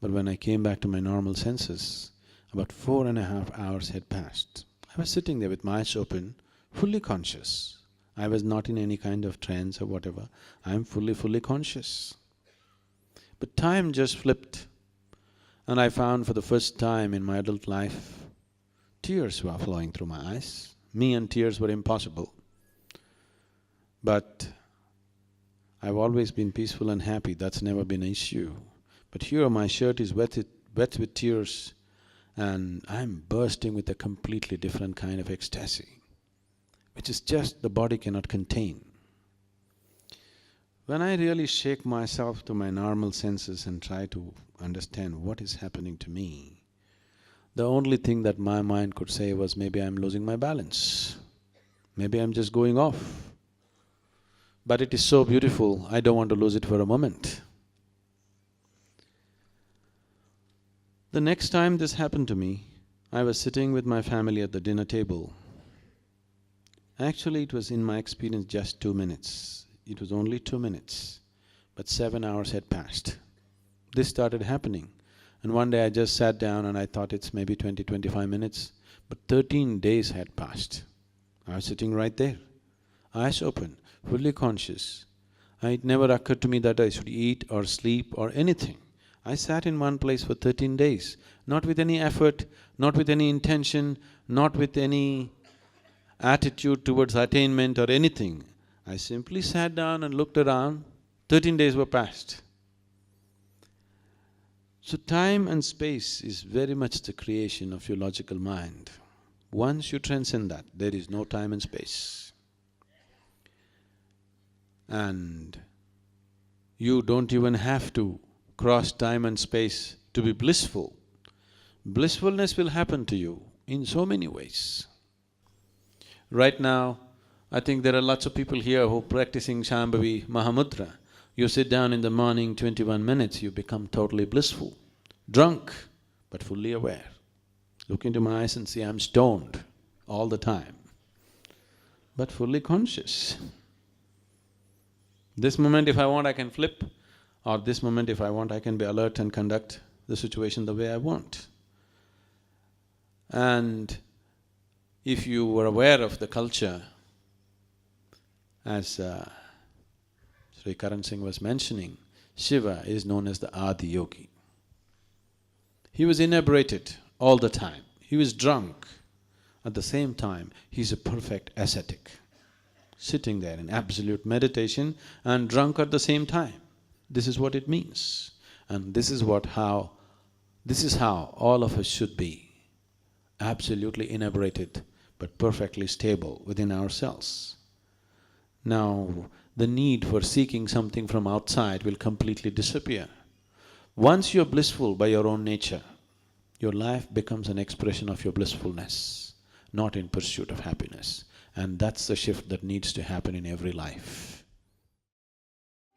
But when I came back to my normal senses, about 4.5 hours had passed. I was sitting there with my eyes open, fully conscious. I was not in any kind of trance or whatever. I am fully conscious. But time just flipped and I found for the first time in my adult life, tears were flowing through my eyes. Me and tears were impossible. But I've always been peaceful and happy, that's never been an issue. But here my shirt is wet with tears and I'm bursting with a completely different kind of ecstasy, which is just the body cannot contain. When I really shake myself to my normal senses and try to understand what is happening to me, The only thing that my mind could say was, maybe I'm losing my balance, maybe I'm just going off. But it is so beautiful, I don't want to lose it for a moment. The next time this happened to me, I was sitting with my family at the dinner table. Actually, it was, in my experience, just 2 minutes. It was only 2 minutes, but 7 hours had passed. This started happening, and one day I just sat down and I thought it's maybe 20–25 minutes, but 13 days had passed. I was sitting right there, eyes open, fully conscious. It never occurred to me that I should eat or sleep or anything. I sat in one place for 13 days, not with any effort, not with any intention, not with any attitude towards attainment or anything. I simply sat down and looked around. 13 days were passed. So time and space is very much the creation of your logical mind. Once you transcend that, there is no time and space. And you don't even have to cross time and space to be blissful. Blissfulness will happen to you in so many ways. Right now, I think there are lots of people here who are practicing Shambhavi Mahamudra. You sit down in the morning, 21 minutes, you become totally blissful, drunk, but fully aware. Look into my eyes and see I'm stoned all the time, but fully conscious. This moment if I want I can flip, or this moment if I want I can be alert and conduct the situation the way I want. And if you were aware of the culture, as Sri Karan Singh was mentioning, Shiva is known as the Adi Yogi. He was inebriated all the time, he was drunk. At the same time, he's a perfect ascetic, sitting there in absolute meditation and drunk at the same time. This is what it means. And this is how all of us should be, absolutely inebriated but perfectly stable within ourselves. Now, the need for seeking something from outside will completely disappear. Once you're blissful by your own nature, your life becomes an expression of your blissfulness, not in pursuit of happiness. And that's the shift that needs to happen in every life.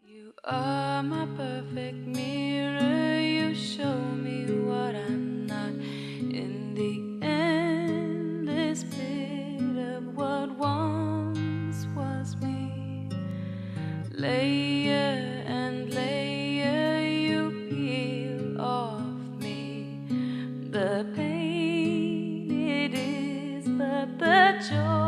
You are my perfect mirror, you show me what I'm not. In the endless pit of what once was me, layer and layer you peel off me. The pain it is, but the joy